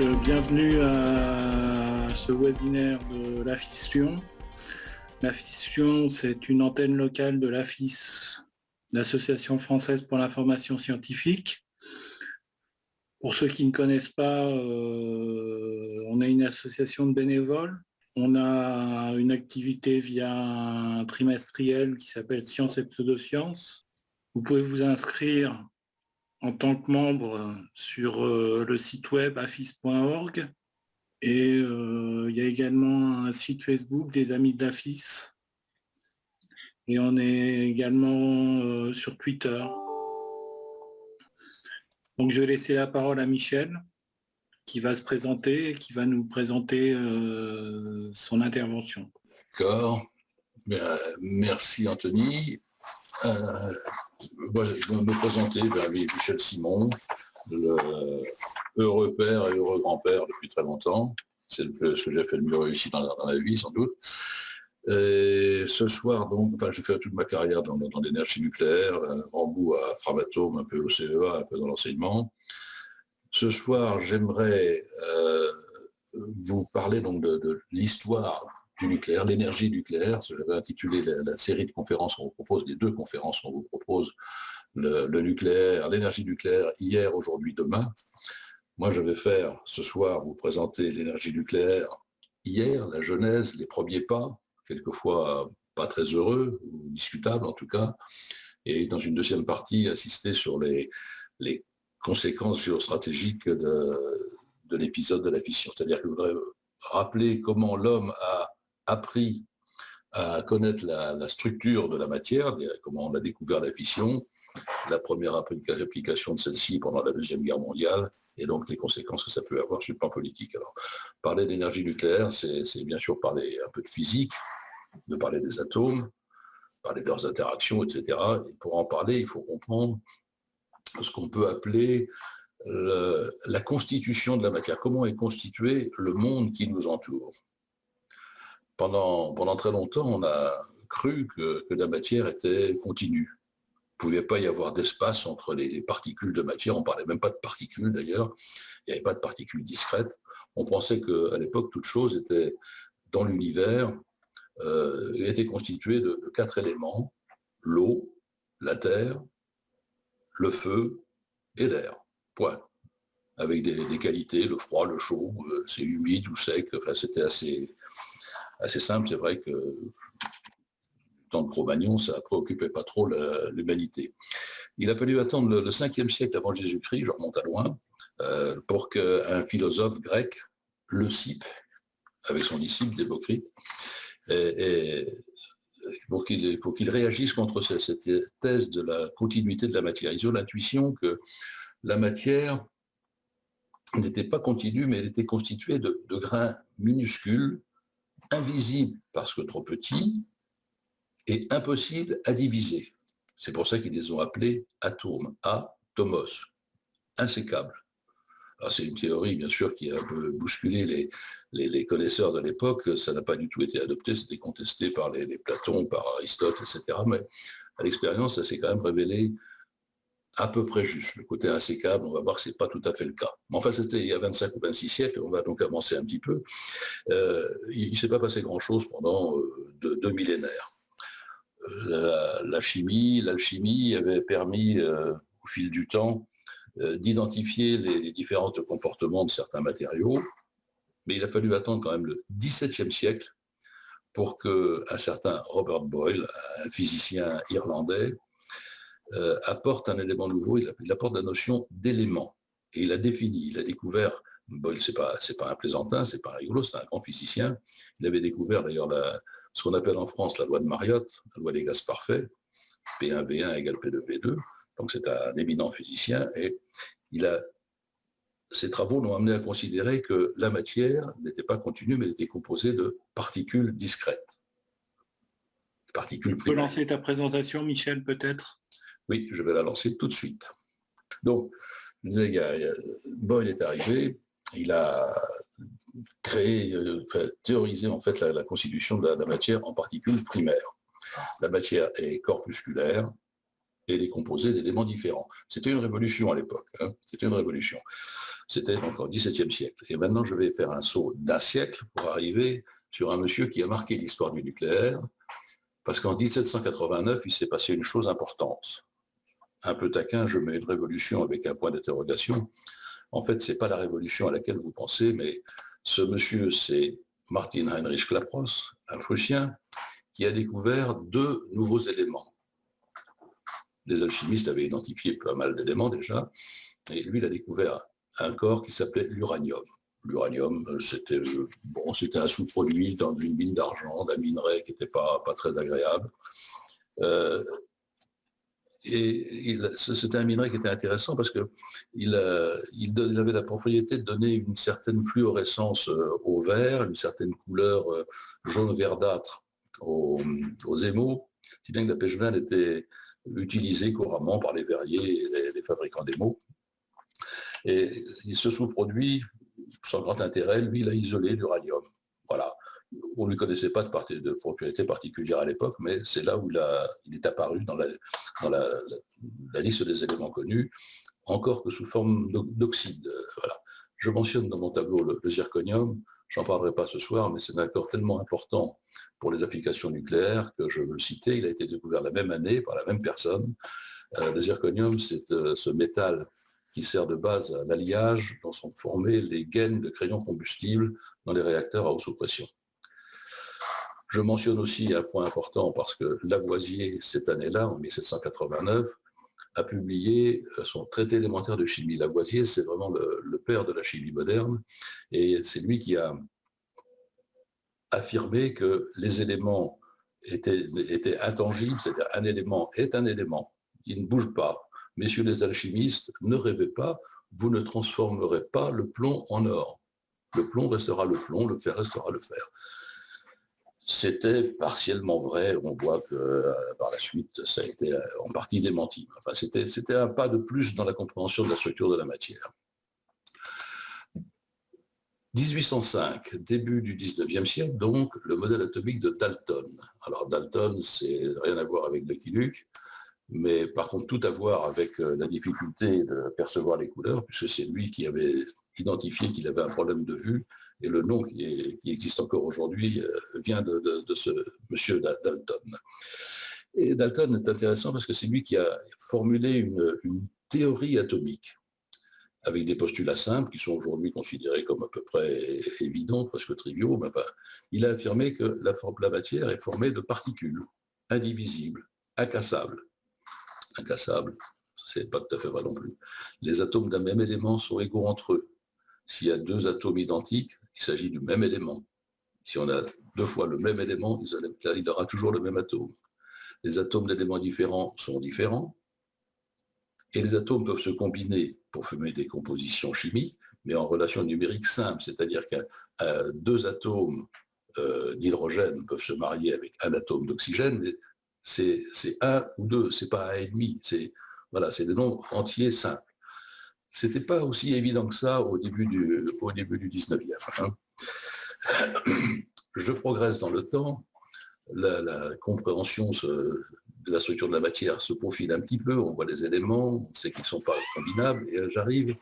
Bienvenue à ce webinaire de la fission. La fission, c'est une antenne locale de l'AFIS, l'Association française pour l'information scientifique. Pour ceux qui ne connaissent pas, on est une association de bénévoles. On a une activité via un trimestriel qui s'appelle Sciences et Pseudosciences. Vous pouvez vous inscrire en tant que membre sur le site web afis.org. Et il y a également un site Facebook des Amis de l'AFIS. Et on est également sur Twitter. Donc je vais laisser la parole à Michel, qui va se présenter et qui va nous présenter son intervention. D'accord. Merci Anthony. Moi, je vais me présenter, Michel Simon, le heureux père et heureux grand-père depuis très longtemps. C'est ce que j'ai fait le mieux réussi dans la vie, sans doute. Et ce soir, donc, j'ai fait toute ma carrière dans l'énergie nucléaire, un grand bout à Framatome, un peu au CEA, un peu dans l'enseignement. Ce soir, j'aimerais vous parler donc de l'histoire du nucléaire, l'énergie nucléaire. J'avais intitulé la série de conférences qu'on vous propose, les deux conférences qu'on vous propose, le nucléaire, l'énergie nucléaire, hier, aujourd'hui, demain. Moi, je vais faire ce soir vous présenter l'énergie nucléaire hier, la genèse, les premiers pas, quelquefois pas très heureux, ou discutables en tout cas, et dans une deuxième partie, insister sur les conséquences géostratégiques de l'épisode de la fission. C'est-à dire que je voudrais rappeler comment l'homme a appris à connaître la structure de la matière, comment on a découvert la fission, la première application de celle-ci pendant la Deuxième Guerre mondiale, et donc les conséquences que ça peut avoir sur le plan politique. Alors, parler d'énergie nucléaire, c'est bien sûr parler un peu de physique, de parler des atomes, parler de leurs interactions, etc. Et pour en parler, il faut comprendre ce qu'on peut appeler la constitution de la matière. Comment est constitué le monde qui nous entoure. Pendant très longtemps, on a cru que la matière était continue. Il ne pouvait pas y avoir d'espace entre les particules de matière. On ne parlait même pas de particules d'ailleurs. Il n'y avait pas de particules discrètes. On pensait qu'à l'époque, toute chose était dans l'univers, était constituée de 4 éléments: l'eau, la terre, le feu et l'air. Point. Avec des qualités, le froid, le chaud, c'est humide ou sec. Enfin, c'était assez simple. C'est vrai que dans le Cro-Magnon, ça ne préoccupait pas trop l'humanité. Il a fallu attendre le 5e siècle avant Jésus-Christ, je remonte à loin, pour qu'un philosophe grec, Leucippe, avec son disciple Démocrite, pour qu'il réagisse contre cette thèse de la continuité de la matière. Ils ont l'intuition que la matière n'était pas continue, mais elle était constituée de grains minuscules, invisibles parce que trop petits, et impossibles à diviser. C'est pour ça qu'ils les ont appelés atomes, atomos, insécables. Alors c'est une théorie, bien sûr, qui a un peu bousculé les connaisseurs de l'époque. Ça n'a pas du tout été adopté, c'était contesté par les Platons, par Aristote, etc. Mais à l'expérience, ça s'est quand même révélé à peu près juste. Le côté insécable, on va voir que ce n'est pas tout à fait le cas. Mais enfin, c'était il y a 25 ou 26 siècles, on va donc avancer un petit peu. Il ne s'est pas passé grand-chose pendant 2 millénaires. La chimie, l'alchimie avait permis, au fil du temps, d'identifier les différences de comportement de certains matériaux, mais il a fallu attendre quand même le XVIIe siècle pour qu'un certain Robert Boyle, un physicien irlandais, apporte un élément nouveau. Il apporte la notion d'élément, et il a défini, il a découvert. Boyle, c'est pas un plaisantin, c'est pas un rigolo, c'est un grand physicien. Il avait découvert d'ailleurs ce qu'on appelle en France la loi de Mariotte, la loi des gaz parfaits, P1 V1 égale P2 V2. Donc c'est un éminent physicien, et ses travaux l'ont amené à considérer que la matière n'était pas continue, mais était composée de particules discrètes. Particules primaires. Tu peux lancer ta présentation, Michel, peut-être ? Oui, je vais la lancer tout de suite. Donc, je disais, Boyle est arrivé, il a théorisé en fait la constitution de la matière en particules primaires. La matière est corpusculaire et les composer d'éléments différents. C'était une révolution à l'époque. C'était une révolution. C'était donc au XVIIe siècle. Et maintenant, je vais faire un saut d'un siècle pour arriver sur un monsieur qui a marqué l'histoire du nucléaire, parce qu'en 1789, il s'est passé une chose importante. Un peu taquin, je mets une révolution avec un point d'interrogation. En fait, ce n'est pas la révolution à laquelle vous pensez, mais ce monsieur, c'est Martin Heinrich Klaproth, un Prussien, qui a découvert 2 nouveaux éléments. Les alchimistes avaient identifié pas mal d'éléments déjà, et lui, il a découvert un corps qui s'appelait l'uranium. L'uranium, c'était un sous-produit dans une mine d'argent, d'un minerai qui n'était pas très agréable. C'était un minerai qui était intéressant parce qu'il avait la propriété de donner une certaine fluorescence au verre, une certaine couleur jaune verdâtre aux émaux, si bien que la pêche veine était utilisée couramment par les verriers et les fabricants d'émaux. Et ce sous-produit, sans grand intérêt, lui, il a isolé l'uranium. Voilà. On ne lui connaissait pas de propriété particulière à l'époque, mais c'est là où il est apparu dans la liste des éléments connus, encore que sous forme d'oxyde. Voilà. Je mentionne dans mon tableau le zirconium, j'en parlerai pas ce soir, mais c'est un corps tellement important pour les applications nucléaires que je veux le citer. Il a été découvert la même année par la même personne. Le zirconium, c'est ce métal qui sert de base à l'alliage dont sont formées les gaines de crayons combustibles dans les réacteurs à haute sous-pression. Je mentionne aussi un point important parce que Lavoisier, cette année-là, en 1789, a publié son traité élémentaire de chimie. Lavoisier, c'est vraiment le père de la chimie moderne, et c'est lui qui a affirmé que les éléments étaient intangibles, c'est-à-dire un élément est un élément, il ne bouge pas. Messieurs les alchimistes, ne rêvez pas, vous ne transformerez pas le plomb en or. Le plomb restera le plomb, le fer restera le fer. C'était partiellement vrai, on voit que par la suite, ça a été en partie démenti. Enfin, c'était un pas de plus dans la compréhension de la structure de la matière. 1805, début du 19e siècle, donc, le modèle atomique de Dalton. Alors Dalton, c'est rien à voir avec Lucky Luke, mais par contre tout à voir avec la difficulté de percevoir les couleurs, puisque c'est lui qui avait identifié qu'il avait un problème de vue, et le nom qui existe encore aujourd'hui vient de ce monsieur Dalton. Et Dalton est intéressant parce que c'est lui qui a formulé une théorie atomique, avec des postulats simples qui sont aujourd'hui considérés comme à peu près évidents, presque triviaux, mais enfin, il a affirmé que la matière est formée de particules indivisibles, incassables. Incassables, c'est pas tout à fait vrai non plus. Les atomes d'un même élément sont égaux entre eux. S'il y a 2 atomes identiques, il s'agit du même élément. Si on a 2 fois le même élément, il aura toujours le même atome. Les atomes d'éléments différents sont différents, et les atomes peuvent se combiner pour former des compositions chimiques, mais en relation numérique simple, c'est-à-dire que 2 atomes d'hydrogène peuvent se marier avec un atome d'oxygène, mais c'est 1 ou 2, c'est pas 1,5, c'est des nombres entiers simples. C'était pas aussi évident que ça au début du 19e. Hein. Je progresse dans le temps, la compréhension de la structure de la matière se profile un petit peu, on voit les éléments, on sait qu'ils ne sont pas combinables, et j'arrive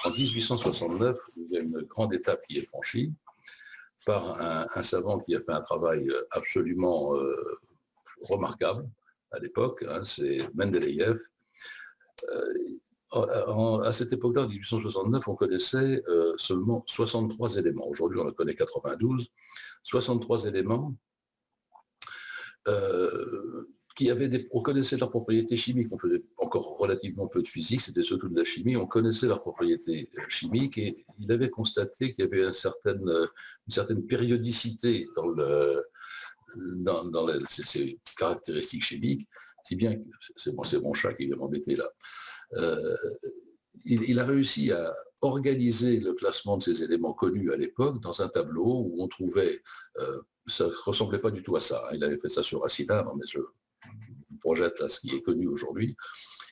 en 1869, où il y a une grande étape qui est franchie par un savant qui a fait un travail absolument remarquable à l'époque, hein, c'est Mendeleïev. À cette époque-là, en 1869, on connaissait seulement 63 éléments. Aujourd'hui, on en connaît 92. 63 éléments on connaissait leurs propriétés chimiques, on faisait encore relativement peu de physique, c'était surtout de la chimie, on connaissait leurs propriétés chimiques, et il avait constaté qu'il y avait une certaine périodicité dans ces caractéristiques chimiques, si bien que c'est mon chat qui vient m'embêter là. Il a réussi à organiser le classement de ces éléments connus à l'époque dans un tableau où on trouvait, ça ne ressemblait pas du tout à ça, hein. Il avait fait ça sur un cylindre, mais je vous projette là ce qui est connu aujourd'hui.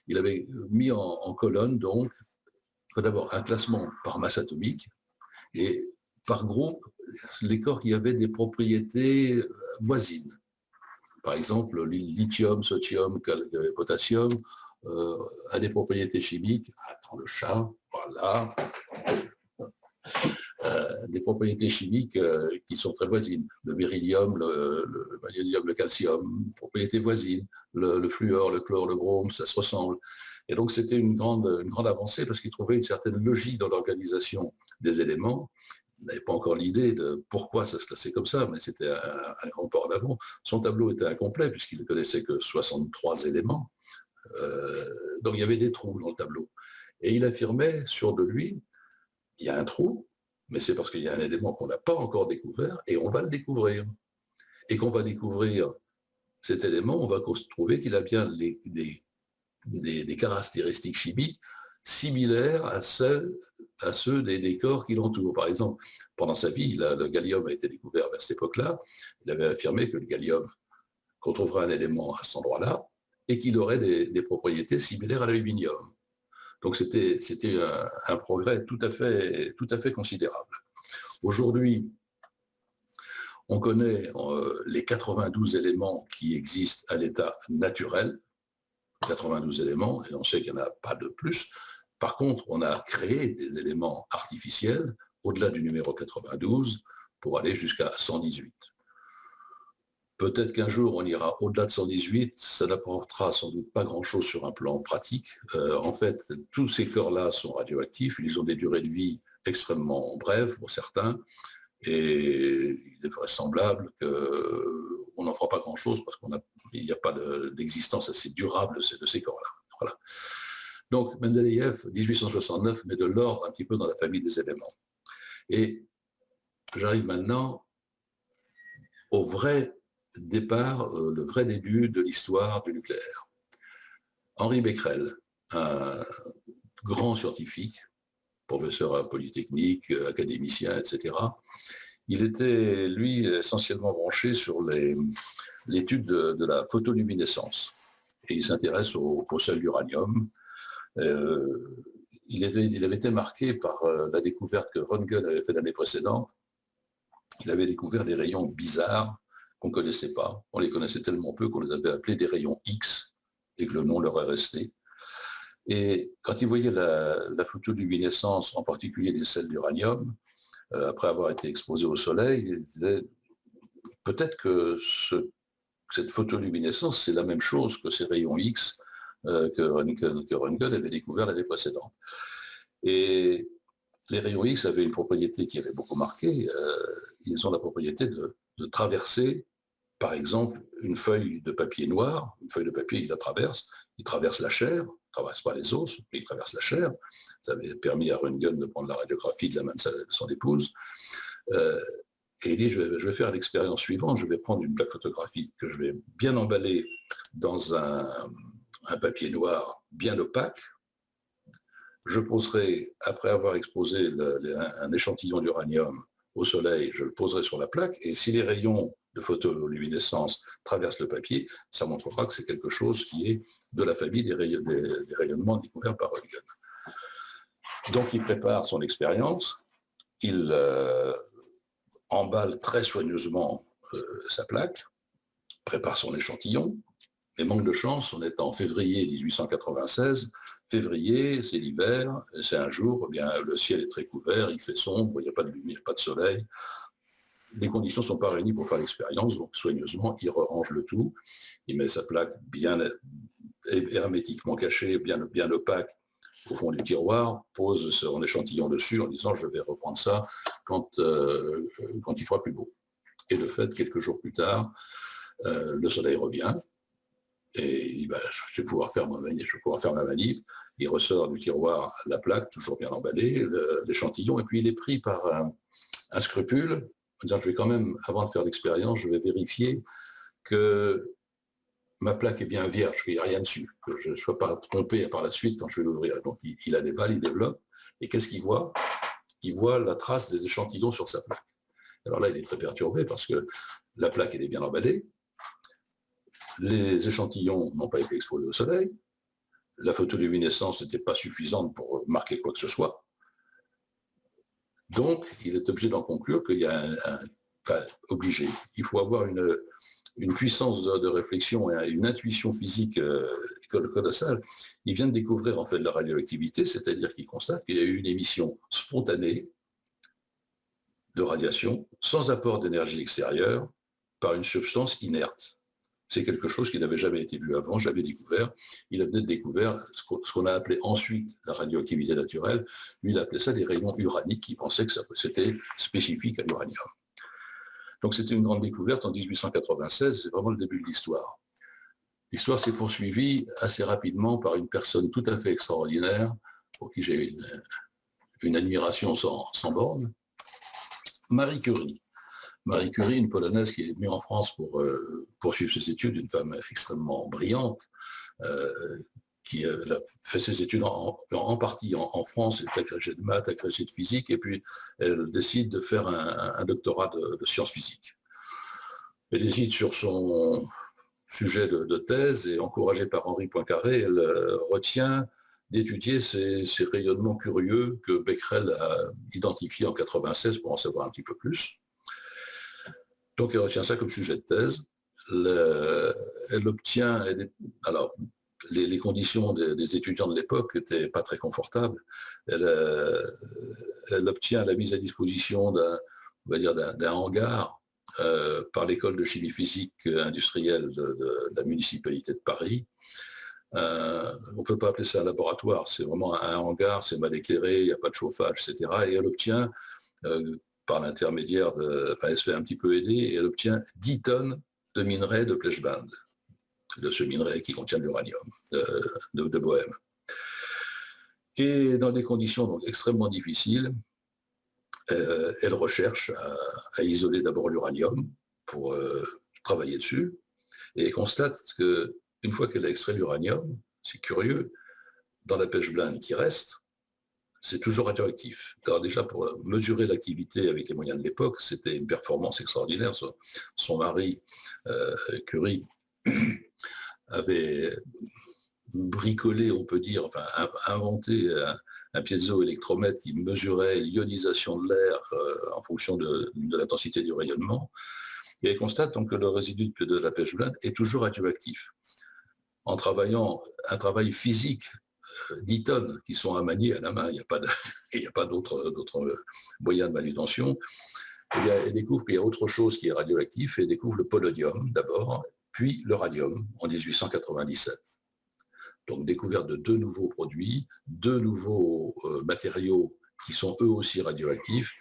Il avait mis en colonne donc d'abord un classement par masse atomique et par groupe les corps qui avaient des propriétés voisines. par exemple, le lithium, sodium, potassium, a des propriétés chimiques. Attends, le chat, voilà. Des propriétés chimiques qui sont très voisines. Le beryllium, le magnésium, le calcium, propriétés voisines. Le fluor, le chlore, le brome, ça se ressemble. Et donc, c'était une grande avancée parce qu'il trouvait une certaine logique dans l'organisation des éléments. Il n'avait pas encore l'idée de pourquoi ça se classait comme ça, mais c'était un grand pas en avant. Son tableau était incomplet puisqu'il ne connaissait que 63 éléments. Donc, il y avait des trous dans le tableau. Et il affirmait, sûr de lui, il y a un trou, mais c'est parce qu'il y a un élément qu'on n'a pas encore découvert et on va le découvrir. Et qu'on va découvrir cet élément, on va trouver qu'il a bien des caractéristiques chimiques similaires à ceux des corps qui l'entourent. Par exemple, pendant sa vie, le gallium a été découvert vers cette époque-là. Il avait affirmé que le gallium, qu'on trouverait un élément à cet endroit-là, et qu'il aurait des propriétés similaires à l'aluminium. Donc c'était un progrès tout à fait considérable. Aujourd'hui, on connaît les 92 éléments qui existent à l'état naturel, 92 éléments, et on sait qu'il n'y en a pas de plus. Par contre, on a créé des éléments artificiels au-delà du numéro 92 pour aller jusqu'à 118. Peut-être qu'un jour, on ira au-delà de 118, ça n'apportera sans doute pas grand-chose sur un plan pratique. En fait, tous ces corps-là sont radioactifs, ils ont des durées de vie extrêmement brèves pour certains, et il est vraisemblable qu'on n'en fera pas grand-chose parce qu'il n'y a pas d'existence assez durable de ces corps-là. Voilà. Donc, Mendeleïev, 1869, met de l'ordre un petit peu dans la famille des éléments. Et j'arrive maintenant au vrai départ, le vrai début de l'histoire du nucléaire. Henri Becquerel, un grand scientifique, professeur à Polytechnique, académicien, etc., il était, lui, essentiellement branché sur l'étude de la photoluminescence. Et il s'intéresse au sel d'uranium. Il avait été marqué par la découverte que Röntgen avait fait l'année précédente. Il avait découvert des rayons bizarres qu'on ne connaissait pas. On les connaissait tellement peu qu'on les avait appelés des rayons X et que le nom leur est resté. Et quand il voyait la photoluminescence, en particulier des sels d'uranium, après avoir été exposé au soleil, il disait peut-être que cette photoluminescence, c'est la même chose que ces rayons X que Röntgen avait découvert l'année précédente. Et les rayons X avaient une propriété qui avait beaucoup marqué. Ils ont la propriété de traverser, par exemple, une feuille de papier noir. Une feuille de papier, il traverse la chair, il ne traverse pas les os, mais il traverse la chair. Ça avait permis à Röntgen de prendre la radiographie de la main de son épouse. Et il dit, je vais faire l'expérience suivante, je vais prendre une plaque photographique que je vais bien emballer dans un papier noir bien opaque. Je poserai, après avoir exposé un échantillon d'uranium au soleil, je le poserai sur la plaque, et si les rayons de photoluminescence traversent le papier, ça montrera que c'est quelque chose qui est de la famille des rayonnements découverts par Röntgen. Donc il prépare son expérience, il emballe très soigneusement sa plaque, prépare son échantillon, mais manque de chance, on est en février 1896. Février, c'est l'hiver, c'est un jour, eh bien, le ciel est très couvert, il fait sombre, il n'y a pas de lumière, pas de soleil. Les conditions ne sont pas réunies pour faire l'expérience, donc soigneusement, il range le tout, il met sa plaque bien hermétiquement cachée, bien opaque, au fond du tiroir, pose son échantillon dessus en disant « je vais reprendre ça quand il fera plus beau ». Et de fait, quelques jours plus tard, le soleil revient, et il dit bah, je vais pouvoir faire ma manip. Il ressort du tiroir la plaque, toujours bien emballée, l'échantillon, et puis il est pris par un scrupule, en disant je vais quand même, avant de faire l'expérience, je vais vérifier que ma plaque est bien vierge, qu'il n'y a rien dessus, que je ne sois pas trompé par la suite quand je vais l'ouvrir. Donc il a des balles, il développe, et qu'est-ce qu'il voit? Il voit la trace des échantillons sur sa plaque. Alors là, il est très perturbé parce que la plaque, elle est bien emballée, les échantillons n'ont pas été exposés au soleil, la photoluminescence n'était pas suffisante pour marquer quoi que ce soit. Donc, il est obligé d'en conclure qu'il y a obligé. Il faut avoir une puissance de réflexion et une intuition physique colossale. Il vient de découvrir en fait la radioactivité, c'est-à-dire qu'il constate qu'il y a eu une émission spontanée de radiation sans apport d'énergie extérieure par une substance inerte. C'est quelque chose qui n'avait jamais été vu avant, jamais découvert. Il a peut-être découvert ce qu'on a appelé ensuite la radioactivité naturelle. Lui, il appelait ça des rayons uraniques, il pensait que c'était spécifique à l'uranium. Donc c'était une grande découverte en 1896, c'est vraiment le début de l'histoire. L'histoire s'est poursuivie assez rapidement par une personne tout à fait extraordinaire, pour qui j'ai une admiration sans borne, Marie Curie. Marie Curie, une Polonaise qui est venue en France pour poursuivre ses études, une femme extrêmement brillante, qui a fait ses études en partie en France, elle est agrégée de maths, agrégée de physique, et puis elle décide de faire un doctorat de sciences physiques. Elle hésite sur son sujet de thèse, et encouragée par Henri Poincaré, elle retient d'étudier ces rayonnements curieux que Becquerel a identifiés en 1996 pour en savoir un petit peu plus. Donc elle retient ça comme sujet de thèse. Elle obtient, alors les conditions des étudiants de l'époque n'étaient pas très confortables. Elle obtient la mise à disposition d'un hangar par l'école de chimie physique industrielle de la municipalité de Paris. On ne peut pas appeler ça un laboratoire, c'est vraiment un hangar, c'est mal éclairé, il n'y a pas de chauffage, etc. Et elle obtient, par l'intermédiaire elle se fait un petit peu aider, et elle obtient 10 tonnes de minerai de Plechband, de ce minerai qui contient de l'uranium de Bohème. Et dans des conditions donc extrêmement difficiles, elle recherche à isoler d'abord l'uranium pour travailler dessus, et constate qu'une fois qu'elle a extrait l'uranium, c'est curieux, dans la pechblende qui reste, c'est toujours radioactif. Alors déjà, pour mesurer l'activité avec les moyens de l'époque, c'était une performance extraordinaire. Son mari, Curie, avait bricolé, on peut dire, enfin inventé un piézoélectromètre qui mesurait l'ionisation de l'air en fonction de l'intensité du rayonnement. Et elle constate donc que le résidu de la pechblende est toujours radioactif. En travaillant un travail physique, 10 tonnes qui sont à manier à la main, il n'y a pas d'autre moyen de manutention, elle découvre qu'il y a autre chose qui est radioactif, et elle découvre le polonium d'abord, puis le radium en 1897. Donc découverte de 2 nouveaux produits, 2 nouveaux matériaux qui sont eux aussi radioactifs.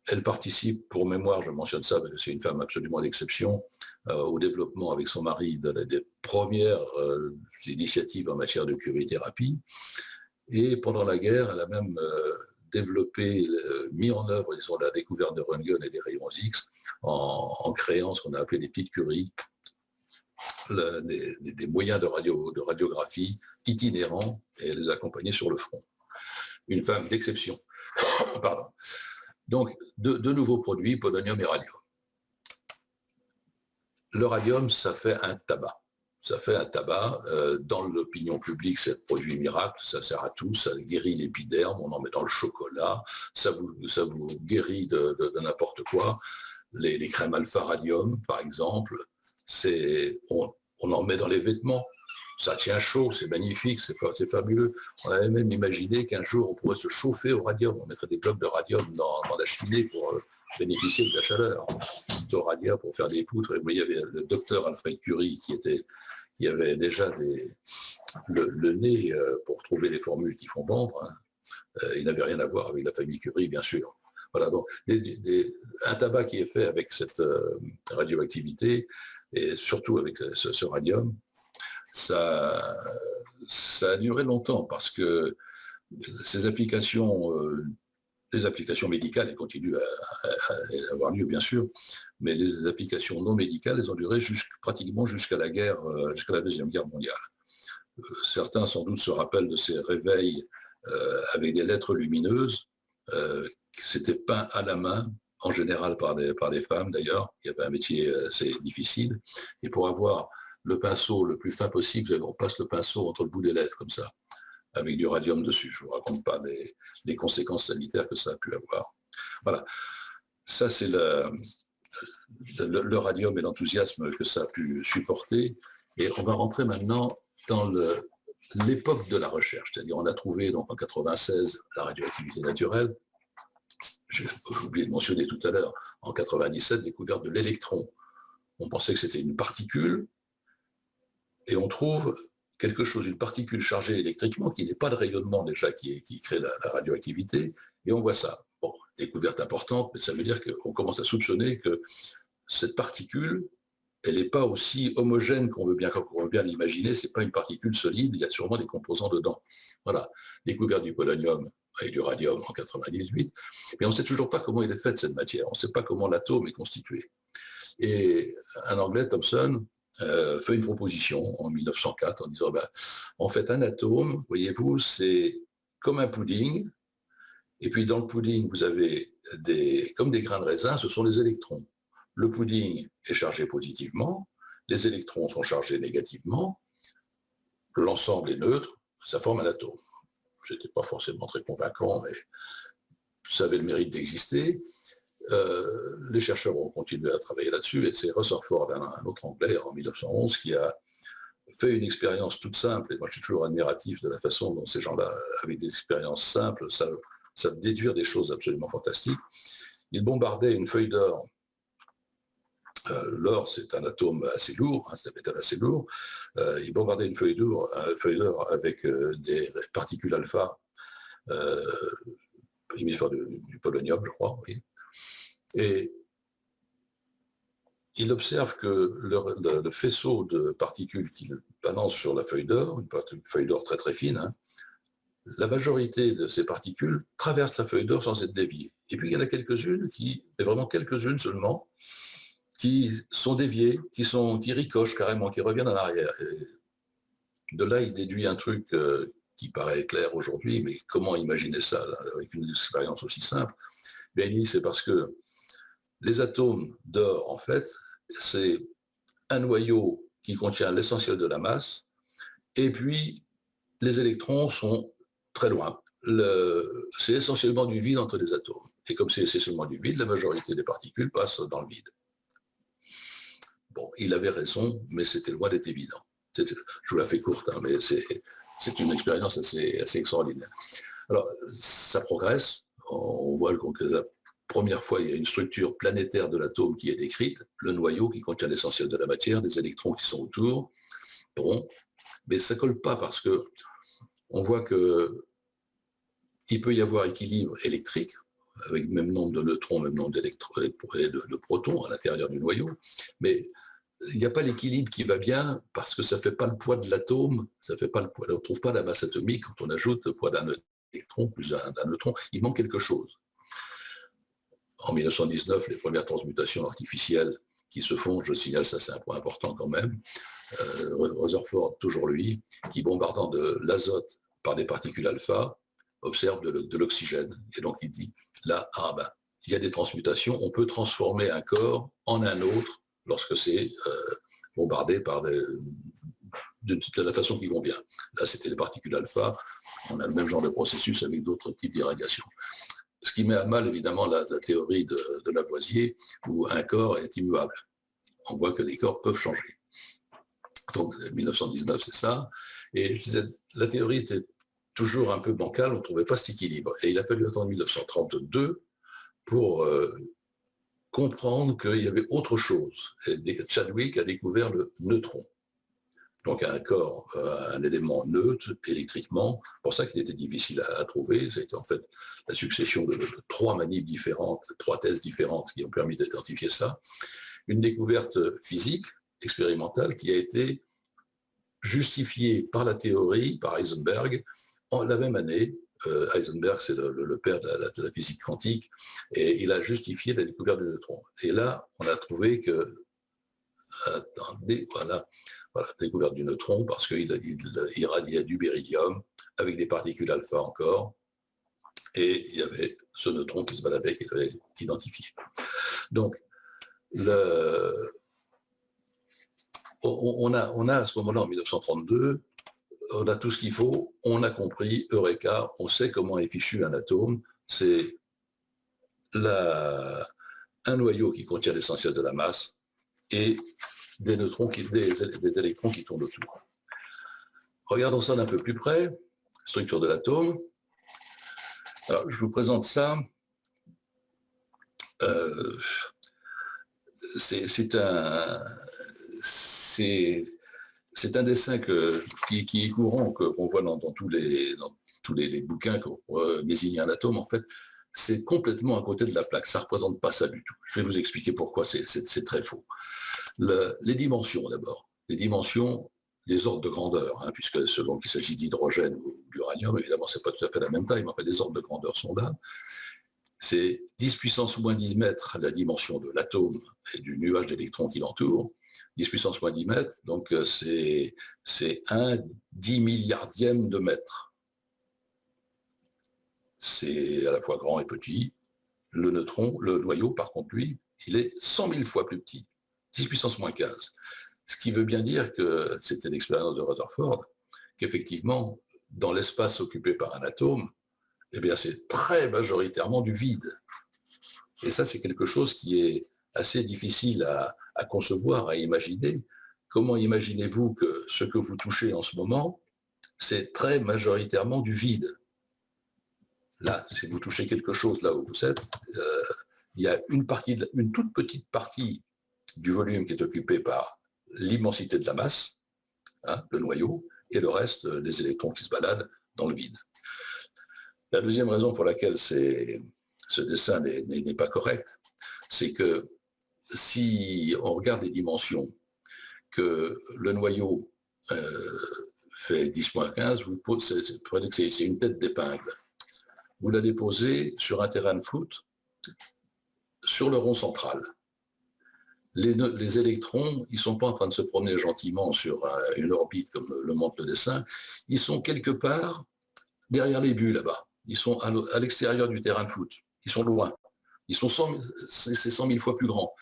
Elle participe, pour mémoire, je mentionne ça parce que c'est une femme absolument d'exception, au développement avec son mari des premières initiatives en matière de curithérapie. Et pendant la guerre, elle a même développé, mis en œuvre, disons, la découverte de Röntgen et des rayons X en créant ce qu'on a appelé des petites curies, des moyens de radiographie itinérants, et les accompagner sur le front. Une femme d'exception. Pardon. Donc, 2 nouveaux produits, polonium et radium. Le radium, ça fait un tabac. Ça fait un tabac. Dans l'opinion publique, c'est un produit miracle, ça sert à tout, ça guérit l'épiderme, on en met dans le chocolat, ça vous guérit de n'importe quoi. Les crèmes alpha-radium, par exemple, on en met dans les vêtements. Ça tient chaud, c'est magnifique, c'est fabuleux. On avait même imaginé qu'un jour, on pourrait se chauffer au radium. On mettrait des blocs de radium dans la cheminée pour bénéficier de la chaleur. Au radium pour faire des poutres. Et vous voyez, il y avait le docteur Alfred Curie qui avait déjà le nez pour trouver les formules qui font vendre. Il n'avait rien à voir avec la famille Curie, bien sûr. Voilà, donc un tabac qui est fait avec cette radioactivité, et surtout avec ce radium, ça a duré longtemps parce que ces applications, les applications médicales, elles continuent à avoir lieu, bien sûr, mais les applications non médicales, elles ont duré pratiquement jusqu'à la Deuxième Guerre mondiale. Certains, sans doute, se rappellent de ces réveils avec des lettres lumineuses qui s'étaient peints à la main, en général par des femmes d'ailleurs. Il y avait un métier assez difficile. Et pour avoir le pinceau le plus fin possible, on passe le pinceau entre le bout des lettres, comme ça, avec du radium dessus. Je ne vous raconte pas les conséquences sanitaires que ça a pu avoir. Voilà. Ça, c'est le radium et l'enthousiasme que ça a pu supporter. Et on va rentrer maintenant dans l'époque de la recherche. C'est-à-dire, on a trouvé donc en 96 la radioactivité naturelle. J'ai oublié de mentionner tout à l'heure, en 97, découverte de l'électron. On pensait que c'était une particule, et on trouve quelque chose, une particule chargée électriquement, qui n'est pas de rayonnement déjà, qui crée la radioactivité, et on voit ça. Bon, découverte importante, mais ça veut dire qu'on commence à soupçonner que cette particule, elle n'est pas aussi homogène qu'on veut bien l'imaginer, ce n'est pas une particule solide, il y a sûrement des composants dedans. Voilà, découverte du polonium et du radium en 98, mais on ne sait toujours pas comment il est fait cette matière, on ne sait pas comment l'atome est constitué. Et un Anglais, Thomson, fait une proposition en 1904 en disant, en fait, un atome, voyez-vous, c'est comme un pudding, et puis dans le pudding, vous avez comme des grains de raisin, ce sont les électrons. Le pudding est chargé positivement, les électrons sont chargés négativement, l'ensemble est neutre, ça forme un atome. Je n'étais pas forcément très convaincant, mais ça avait le mérite d'exister. Les chercheurs ont continué à travailler là-dessus, et c'est Rutherford, un autre Anglais, en 1911, qui a fait une expérience toute simple, et moi je suis toujours admiratif de la façon dont ces gens-là, avec des expériences simples, savent déduire des choses absolument fantastiques. Ils bombardaient une feuille d'or. L'or, c'est un atome assez lourd, c'est un métal assez lourd. Ils bombardaient une feuille d'or avec des particules alpha, émises par du polonium, je crois, oui. Et il observe que le faisceau de particules qu'il balance sur la feuille d'or, une feuille d'or très très fine, la majorité de ces particules traversent la feuille d'or sans être déviées. Et puis il y en a quelques-unes, mais vraiment quelques-unes seulement, qui sont déviées, qui ricochent carrément, qui reviennent en arrière. Et de là, il déduit un truc qui paraît clair aujourd'hui, mais comment imaginer ça là, avec une expérience aussi simple? Bien, il dit c'est parce que les atomes d'or, en fait, c'est un noyau qui contient l'essentiel de la masse, et puis les électrons sont très loin. C'est essentiellement du vide entre les atomes. Et comme c'est essentiellement du vide, la majorité des particules passent dans le vide. Bon, il avait raison, mais c'était loin d'être évident. Je vous la fais courte, hein, mais c'est une expérience assez extraordinaire. Alors, ça progresse. On voit que la première fois, il y a une structure planétaire de l'atome qui est décrite, le noyau qui contient l'essentiel de la matière, des électrons qui sont autour. Bon, mais ça ne colle pas parce qu'on voit qu'il peut y avoir équilibre électrique, avec le même nombre de neutrons, même nombre d'électrons et de protons à l'intérieur du noyau, mais il n'y a pas l'équilibre qui va bien parce que ça ne fait pas le poids de l'atome, on ne trouve pas la masse atomique quand on ajoute le poids d'un électron plus d'un neutron, il manque quelque chose. En 1919, les premières transmutations artificielles qui se font, je signale, ça c'est un point important quand même, Rutherford, toujours lui, qui bombardant de l'azote par des particules alpha, observe de l'oxygène. Et donc il dit, là, il y a des transmutations, on peut transformer un corps en un autre lorsque c'est bombardé de la façon qui convient. Là, c'était les particules alpha, on a le même genre de processus avec d'autres types d'irradiation. Ce qui met à mal, évidemment, la théorie de Lavoisier, où un corps est immuable. On voit que les corps peuvent changer. Donc, 1919, c'est ça. Et je disais, la théorie était toujours un peu bancale, on ne trouvait pas cet équilibre. Et il a fallu attendre 1932 pour comprendre qu'il y avait autre chose. Et Chadwick a découvert le neutron. Donc un corps, un élément neutre électriquement, pour ça qu'il était difficile à trouver. C'était en fait la succession de 3 manips différentes, 3 thèses différentes qui ont permis d'identifier ça. Une découverte physique, expérimentale, qui a été justifiée par la théorie, par Heisenberg, en la même année. Heisenberg, c'est le père de la physique quantique, et il a justifié la découverte du neutron. Et là, on a trouvé que, attendez, voilà, découverte du neutron, parce qu'il irradiait du béridium avec des particules alpha encore, et il y avait ce neutron qui se baladait, qu'il avait identifié. Donc, on a à ce moment-là, en 1932, on a tout ce qu'il faut, on a compris, Eureka, on sait comment est fichu un atome, c'est un noyau qui contient l'essentiel de la masse et des neutrons, des électrons qui tournent autour. Regardons ça d'un peu plus près, structure de l'atome. Alors, je vous présente ça. C'est un dessin qui est courant, qu'on voit dans tous les bouquins pour désigner un atome. En fait, c'est complètement à côté de la plaque. Ça ne représente pas ça du tout. Je vais vous expliquer pourquoi c'est très faux. Les dimensions, d'abord. Les dimensions, les ordres de grandeur, hein, puisque selon qu'il s'agit d'hydrogène ou d'uranium, évidemment, ce n'est pas tout à fait la même taille, mais en fait, les ordres de grandeur sont là. C'est 10 puissance moins 10 mètres la dimension de l'atome et du nuage d'électrons qui l'entoure. 10 puissance moins 10 mètres, donc c'est 1 10 milliardième de mètre. C'est à la fois grand et petit. Le neutron, le noyau, par contre, lui, il est 100 000 fois plus petit, 10 puissance moins 15. Ce qui veut bien dire que c'était l'expérience de Rutherford, qu'effectivement, dans l'espace occupé par un atome, eh bien, c'est très majoritairement du vide. Et ça, c'est quelque chose qui est assez difficile à concevoir, à imaginer. Comment imaginez-vous que ce que vous touchez en ce moment, c'est très majoritairement du vide? Là, si vous touchez quelque chose là où vous êtes, il y a une toute petite partie du volume qui est occupée par l'immensité de la masse, hein, le noyau, et le reste, les électrons qui se baladent dans le vide. La deuxième raison pour laquelle ce dessin n'est pas correct, c'est que si on regarde les dimensions, que le noyau fait 10-15, vous prenez que c'est une tête d'épingle. Vous la déposez sur un terrain de foot, sur le rond central. Les électrons, ils ne sont pas en train de se promener gentiment sur une orbite comme le montre le dessin, ils sont quelque part derrière les buts là-bas. Ils sont à l'extérieur du terrain de foot. Ils sont loin. C'est 100 000 fois plus grand.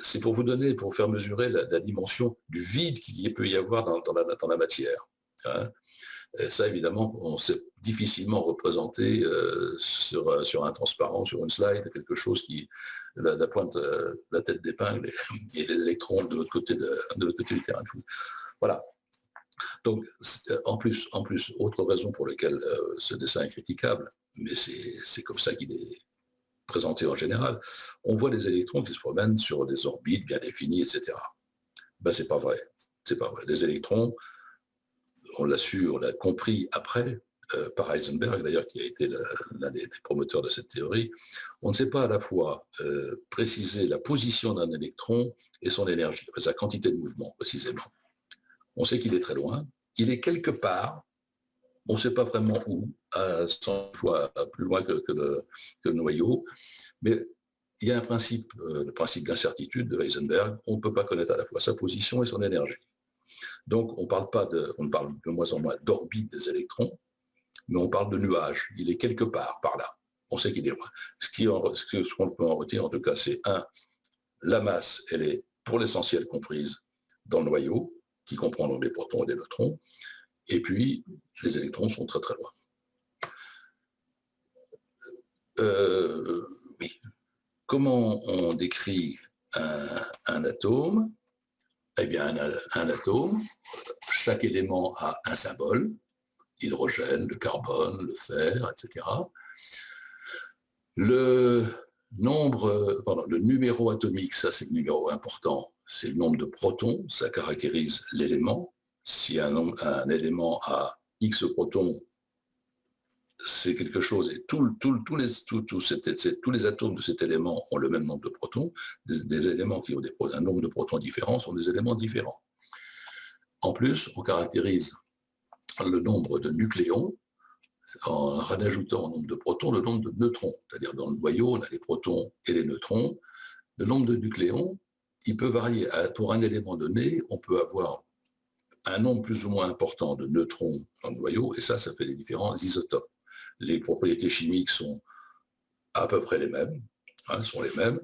C'est pour vous donner, pour faire mesurer la dimension du vide qu'il peut y avoir dans la matière. Hein. Et ça, évidemment, on sait difficilement représenter sur un transparent, sur une slide, quelque chose qui, la pointe, la tête d'épingle et les électrons de l'autre côté du terrain de foot. Voilà. Donc, en plus, autre raison pour laquelle ce dessin est critiquable, mais c'est comme ça qu'il est présenté en général, on voit des électrons qui se promènent sur des orbites bien définies, etc. Ben, c'est pas vrai. C'est pas vrai. Les électrons, on l'a compris après, par Heisenberg, d'ailleurs, qui a été l'un des promoteurs de cette théorie, on ne sait pas à la fois préciser la position d'un électron et son énergie, sa quantité de mouvement, précisément. On sait qu'il est très loin, il est quelque part, on ne sait pas vraiment où, 100 fois plus loin que le noyau, mais il y a un principe, le principe d'incertitude de Heisenberg, on ne peut pas connaître à la fois sa position et son énergie. Donc on ne parle de moins en moins d'orbite des électrons, mais on parle de nuages, il est quelque part par là, on sait qu'il est loin. Ce qu'on peut en retirer en tout cas, c'est la masse, elle est pour l'essentiel comprise dans le noyau, qui comprend donc des protons et des neutrons, et puis les électrons sont très très loin. Oui. Comment on décrit un atome? Eh bien, un atome, chaque élément a un symbole, l'hydrogène, le carbone, le fer, etc. Le numéro atomique, ça c'est le numéro important, c'est le nombre de protons, ça caractérise l'élément. Si un élément a X protons, c'est quelque chose, et tous les atomes de cet élément ont le même nombre de protons. Des éléments qui ont un nombre de protons différents sont des éléments différents. En plus, on caractérise le nombre de nucléons en ajoutant au nombre de protons le nombre de neutrons. C'est-à-dire dans le noyau, on a les protons et les neutrons. Le nombre de nucléons, il peut varier. Pour un élément donné, on peut avoir un nombre plus ou moins important de neutrons dans le noyau, et ça fait les différents isotopes. Les propriétés chimiques sont à peu près les mêmes, sont les mêmes,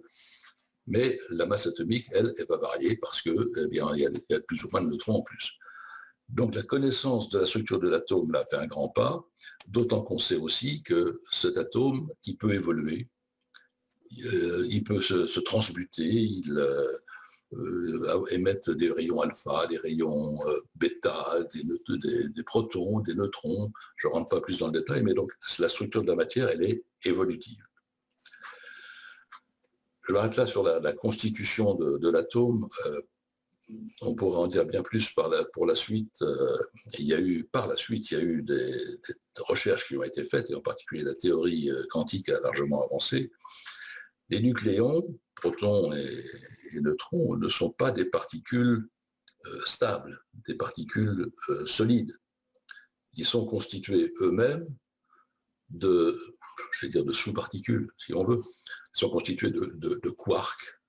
mais la masse atomique, elle va varier parce que, eh bien, il y a plus ou moins de neutrons en plus. Donc la connaissance de la structure de l'atome là fait un grand pas, d'autant qu'on sait aussi que cet atome, il peut évoluer. il peut se transmuter, émettre des rayons alpha, des rayons bêta, des protons, des neutrons. Je ne rentre pas plus dans le détail, mais donc la structure de la matière, elle est évolutive. Je m'arrête là sur la constitution de l'atome. On pourrait en dire bien plus pour la suite. Par la suite, il y a eu des recherches qui ont été faites, et en particulier la théorie quantique a largement avancé. Les nucléons, protons et neutrons, ne sont pas des particules stables, des particules solides. Ils sont constitués eux-mêmes de sous-particules, si on veut. Ils sont constitués de quarks,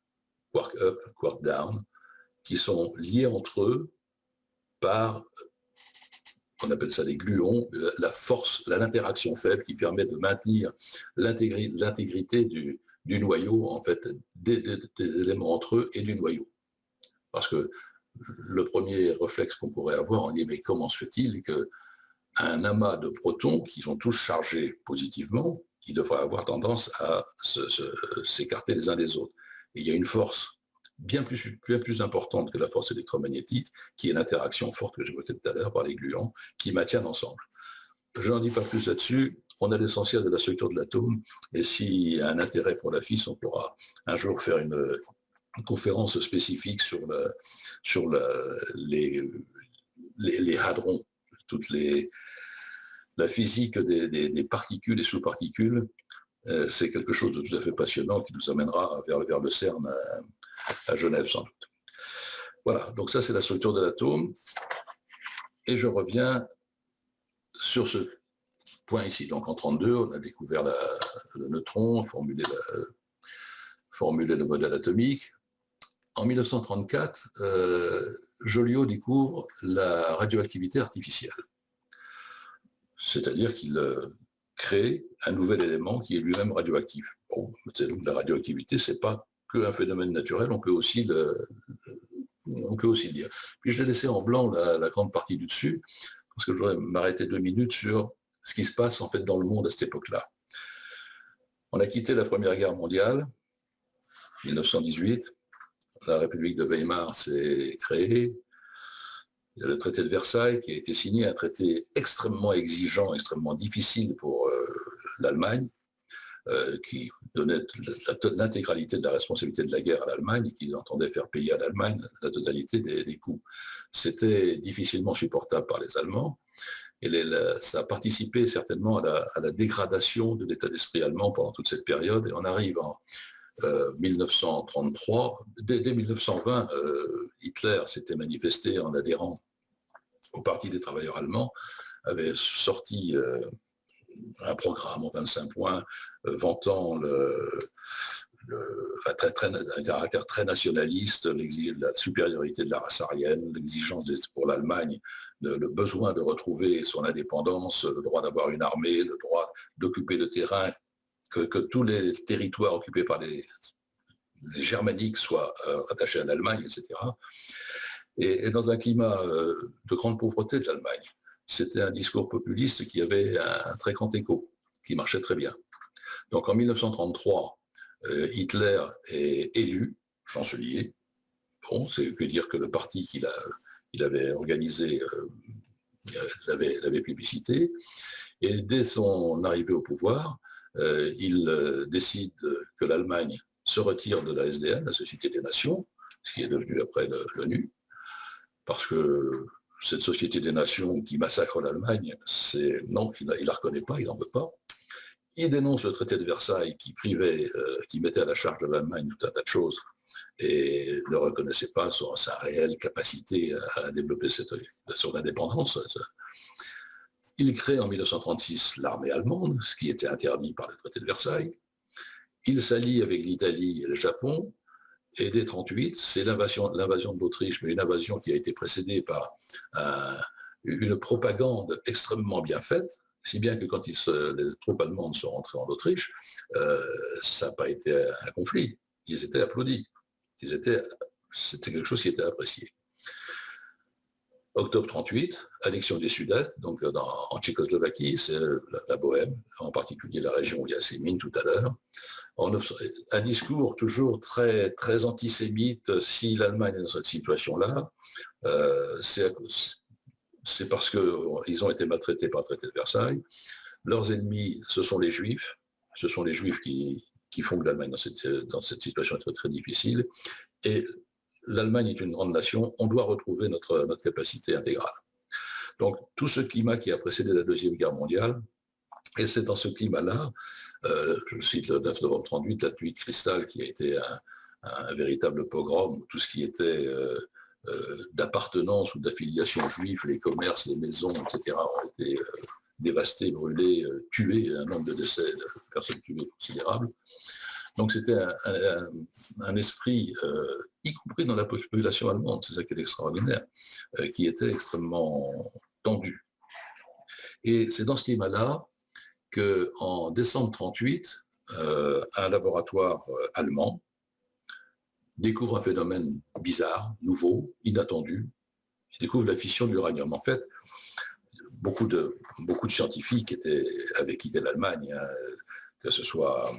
quark up, quark down, qui sont liés entre eux par, on appelle ça des gluons, la force, l'interaction faible qui permet de maintenir l'intégrité du noyau, en fait, des éléments entre eux et du noyau. Parce que le premier réflexe qu'on pourrait avoir, on dit, mais comment se fait-il qu'un amas de protons qui sont tous chargés positivement, ils devraient avoir tendance à s'écarter les uns des autres. Et il y a une force bien plus importante que la force électromagnétique, qui est l'interaction forte que j'évoquais tout à l'heure par les gluons, qui maintiennent ensemble. Je n'en dis pas plus là-dessus. On a l'essentiel de la structure de l'atome, et s'il y a un intérêt pour la FIS, on pourra un jour faire une conférence spécifique sur les hadrons, la physique des particules et sous-particules. C'est quelque chose de tout à fait passionnant qui nous amènera vers le CERN à Genève, sans doute. Voilà, donc ça c'est la structure de l'atome, et je reviens sur ce point ici. Donc en 1932, on a découvert le neutron, formulé le modèle atomique. En 1934, Joliot découvre la radioactivité artificielle. C'est-à-dire qu'il crée un nouvel élément qui est lui-même radioactif. Bon, donc la radioactivité, ce n'est pas qu'un phénomène naturel, on peut aussi le dire. Puis je l'ai laissé en blanc la grande partie du dessus, parce que je voudrais m'arrêter 2 minutes sur ce qui se passe en fait dans le monde à cette époque-là. On a quitté la Première Guerre mondiale, 1918, la République de Weimar s'est créée, il y a le traité de Versailles qui a été signé, un traité extrêmement exigeant, extrêmement difficile pour l'Allemagne, qui donnait l'intégralité de la responsabilité de la guerre à l'Allemagne et qui entendait faire payer à l'Allemagne la totalité des coûts. C'était difficilement supportable par les Allemands, et ça a participé certainement à la dégradation de l'état d'esprit allemand pendant toute cette période, et on arrive en 1933, dès 1920, Hitler s'était manifesté en adhérant au Parti des travailleurs allemands, avait sorti un programme en 25 points vantant un caractère très nationaliste, la supériorité de la race aryenne, l'exigence pour l'Allemagne, le besoin de retrouver son indépendance, le droit d'avoir une armée, le droit d'occuper le terrain, que tous les territoires occupés par les germaniques soient attachés à l'Allemagne, etc. Et dans un climat de grande pauvreté de l'Allemagne, c'était un discours populiste qui avait un très grand écho, qui marchait très bien. Donc en 1933, Hitler est élu chancelier. Bon, c'est que dire que le parti qu'il avait organisé l'avait plébiscité. Et dès son arrivée au pouvoir, il décide que l'Allemagne se retire de la SDN, la Société des Nations, ce qui est devenu après l'ONU, parce que cette Société des Nations qui massacre l'Allemagne, non, il ne la reconnaît pas, il n'en veut pas. Il dénonce le traité de Versailles qui mettait à la charge de l'Allemagne tout un tas de choses et ne reconnaissait pas sa réelle capacité à développer son indépendance. Il crée en 1936 l'armée allemande, ce qui était interdit par le traité de Versailles. Il s'allie avec l'Italie et le Japon. Et dès 1938, c'est l'invasion de l'Autriche, mais une invasion qui a été précédée par une propagande extrêmement bien faite, si bien que quand les troupes allemandes sont rentrées en Autriche, ça n'a pas été un conflit. Ils étaient applaudis. C'était quelque chose qui était apprécié. Octobre 38, annexion des Sudètes, donc en Tchécoslovaquie, c'est la Bohème, en particulier la région où il y a ces mines tout à l'heure. Un discours toujours très, très antisémite. Si l'Allemagne est dans cette situation-là, c'est parce qu'ils ont été maltraités par le traité de Versailles. Leurs ennemis, ce sont les Juifs. Ce sont les Juifs qui font que l'Allemagne dans cette situation très, très difficile. Et l'Allemagne est une grande nation, on doit retrouver notre capacité intégrale. Donc, tout ce climat qui a précédé la Deuxième Guerre mondiale, et c'est dans ce climat-là, je cite le 9 novembre 1938, la nuit de cristal, qui a été un véritable pogrom, où tout ce qui était d'appartenance ou d'affiliation juive, les commerces, les maisons, etc., ont été dévastés, brûlés, tués, un nombre de décès de personnes tuées considérable. Donc c'était un esprit, y compris dans la population allemande, c'est ça qui est extraordinaire, qui était extrêmement tendu. Et c'est dans ce climat-là qu'en décembre 1938, un laboratoire allemand découvre un phénomène bizarre, nouveau, inattendu. Il découvre la fission de l'uranium. En fait, beaucoup de scientifiques avaient quitté l'Allemagne, hein, que ce soit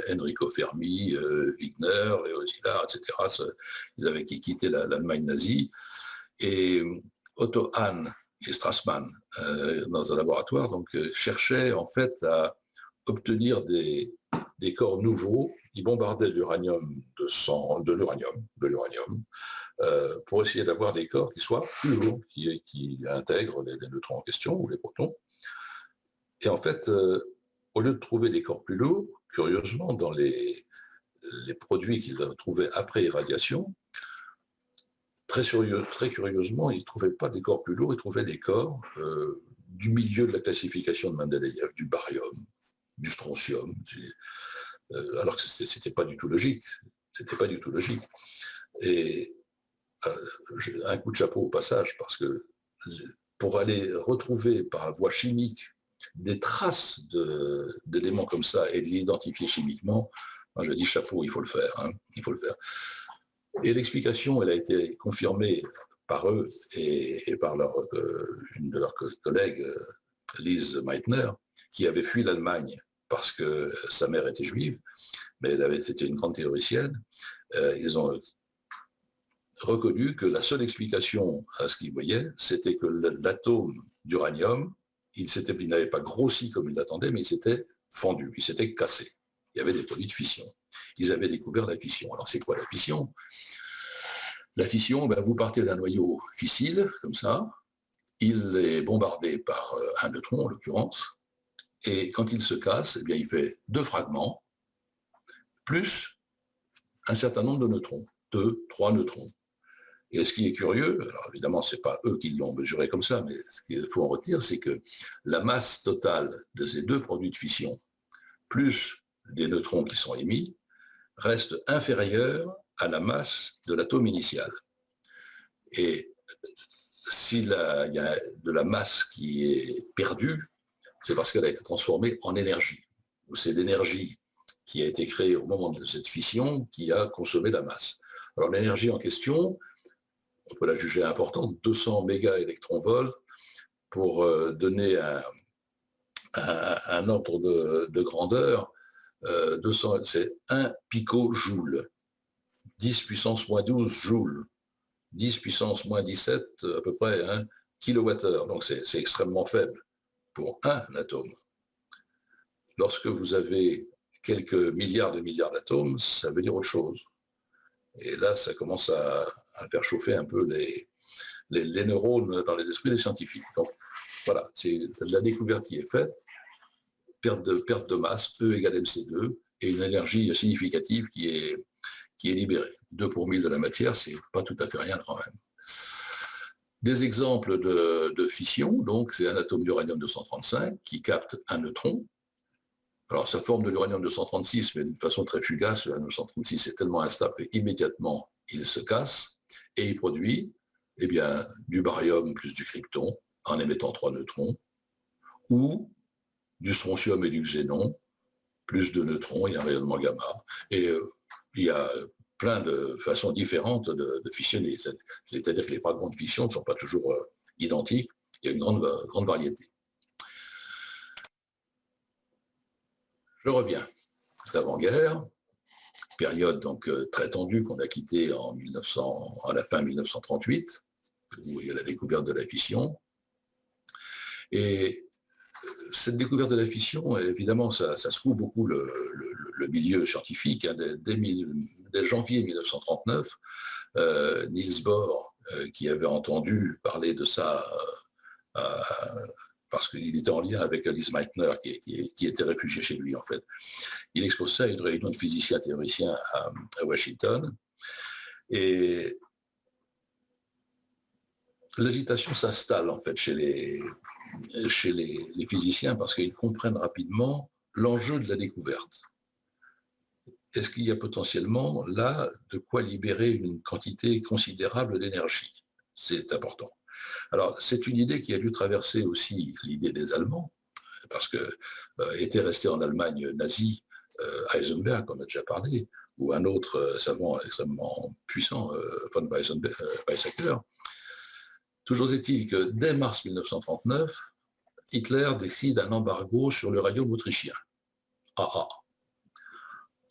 Enrico Fermi, Wigner, Leo Szilard, etc. Ils avaient quitté l'Allemagne nazie. Et Otto Hahn et Strassmann, dans un laboratoire, cherchaient en fait à obtenir des corps nouveaux. Ils bombardaient l'uranium de l'uranium, pour essayer d'avoir des corps qui soient plus lourds, qui intègrent les neutrons en question ou les protons. Et en fait, au lieu de trouver des corps plus lourds, curieusement, dans les produits qu'ils avaient trouvés après irradiation, très curieusement, ils ne trouvaient pas des corps plus lourds, ils trouvaient des corps du milieu de la classification de Mendeleïev, du barium, du strontium, alors que ce n'était pas du tout logique. C'était pas du tout logique. Et un coup de chapeau au passage, parce que pour aller retrouver par voie chimique des traces d'éléments comme ça et de l'identifier chimiquement, moi je dis chapeau, il faut le faire. Hein, il faut le faire. Et l'explication, elle a été confirmée par eux et par une de leurs collègues, Lise Meitner, qui avait fui l'Allemagne parce que sa mère était juive, mais elle avait été une grande théoricienne. Ils ont reconnu que la seule explication à ce qu'ils voyaient, c'était que l'atome d'uranium, il n'avait pas grossi comme ils l'attendaient, mais il s'était fendu, il s'était cassé. Il y avait des produits de fission. Ils avaient découvert la fission. Alors c'est quoi la fission? La fission, vous partez d'un noyau fissile, comme ça, il est bombardé par un neutron en l'occurrence, et quand il se casse, il fait 2 fragments, plus un certain nombre de neutrons, 2, 3 neutrons. Et ce qui est curieux, alors évidemment, ce n'est pas eux qui l'ont mesuré comme ça, mais ce qu'il faut en retenir, c'est que la masse totale de ces 2 produits de fission, plus des neutrons qui sont émis, reste inférieure à la masse de l'atome initial. Et s'il y a de la masse qui est perdue, c'est parce qu'elle a été transformée en énergie. Ou c'est l'énergie qui a été créée au moment de cette fission qui a consommé la masse. Alors l'énergie en question, on peut la juger importante, 200 mégaélectronvolts, pour donner un ordre de grandeur, 200, c'est 1 picojoule, 10 puissance moins 12 joules, 10 puissance moins 17 à peu près 1 kilowattheure. Donc c'est extrêmement faible pour un atome. Lorsque vous avez quelques milliards d'atomes, ça veut dire autre chose. Et là, ça commence à faire chauffer un peu les neurones dans les esprits des scientifiques. Donc voilà, c'est la découverte qui est faite, perte de masse, E égale mc2, et une énergie significative qui est libérée. 2 pour 1000 de la matière, c'est pas tout à fait rien quand même. Des exemples de fission, donc c'est un atome d'uranium-235 qui capte un neutron. Alors ça forme de l'uranium-236, mais d'une façon très fugace. L'uranium-236 est tellement instable qu'immédiatement il se casse et il produit du barium plus du krypton en émettant 3 neutrons, ou du strontium et du xénon, plus de neutrons, il y a un rayonnement gamma. Et il y a plein de façons différentes de fissionner. C'est-à-dire que les fragments de fission ne sont pas toujours identiques, il y a une grande variété. Je reviens d'avant-guerre, période donc très tendue qu'on a quittée à la fin 1938, où il y a la découverte de la fission. Et cette découverte de la fission, évidemment, ça secoue beaucoup le milieu scientifique. Hein. Dès janvier 1939, Niels Bohr, qui avait entendu parler de ça parce qu'il était en lien avec Alice Meitner, qui était réfugié chez lui, en fait. Il expose ça à une réunion de physiciens théoriciens à Washington. Et l'agitation s'installe, en fait, chez les physiciens parce qu'ils comprennent rapidement l'enjeu de la découverte. Est-ce qu'il y a potentiellement là de quoi libérer une quantité considérable d'énergie? C'est important. Alors, c'est une idée qui a dû traverser aussi l'idée des Allemands, parce que était resté en Allemagne nazie Heisenberg, on a déjà parlé, ou un autre savant extrêmement puissant, von Weizsäcker. Toujours est-il que dès mars 1939, Hitler décide un embargo sur l'uranium autrichien.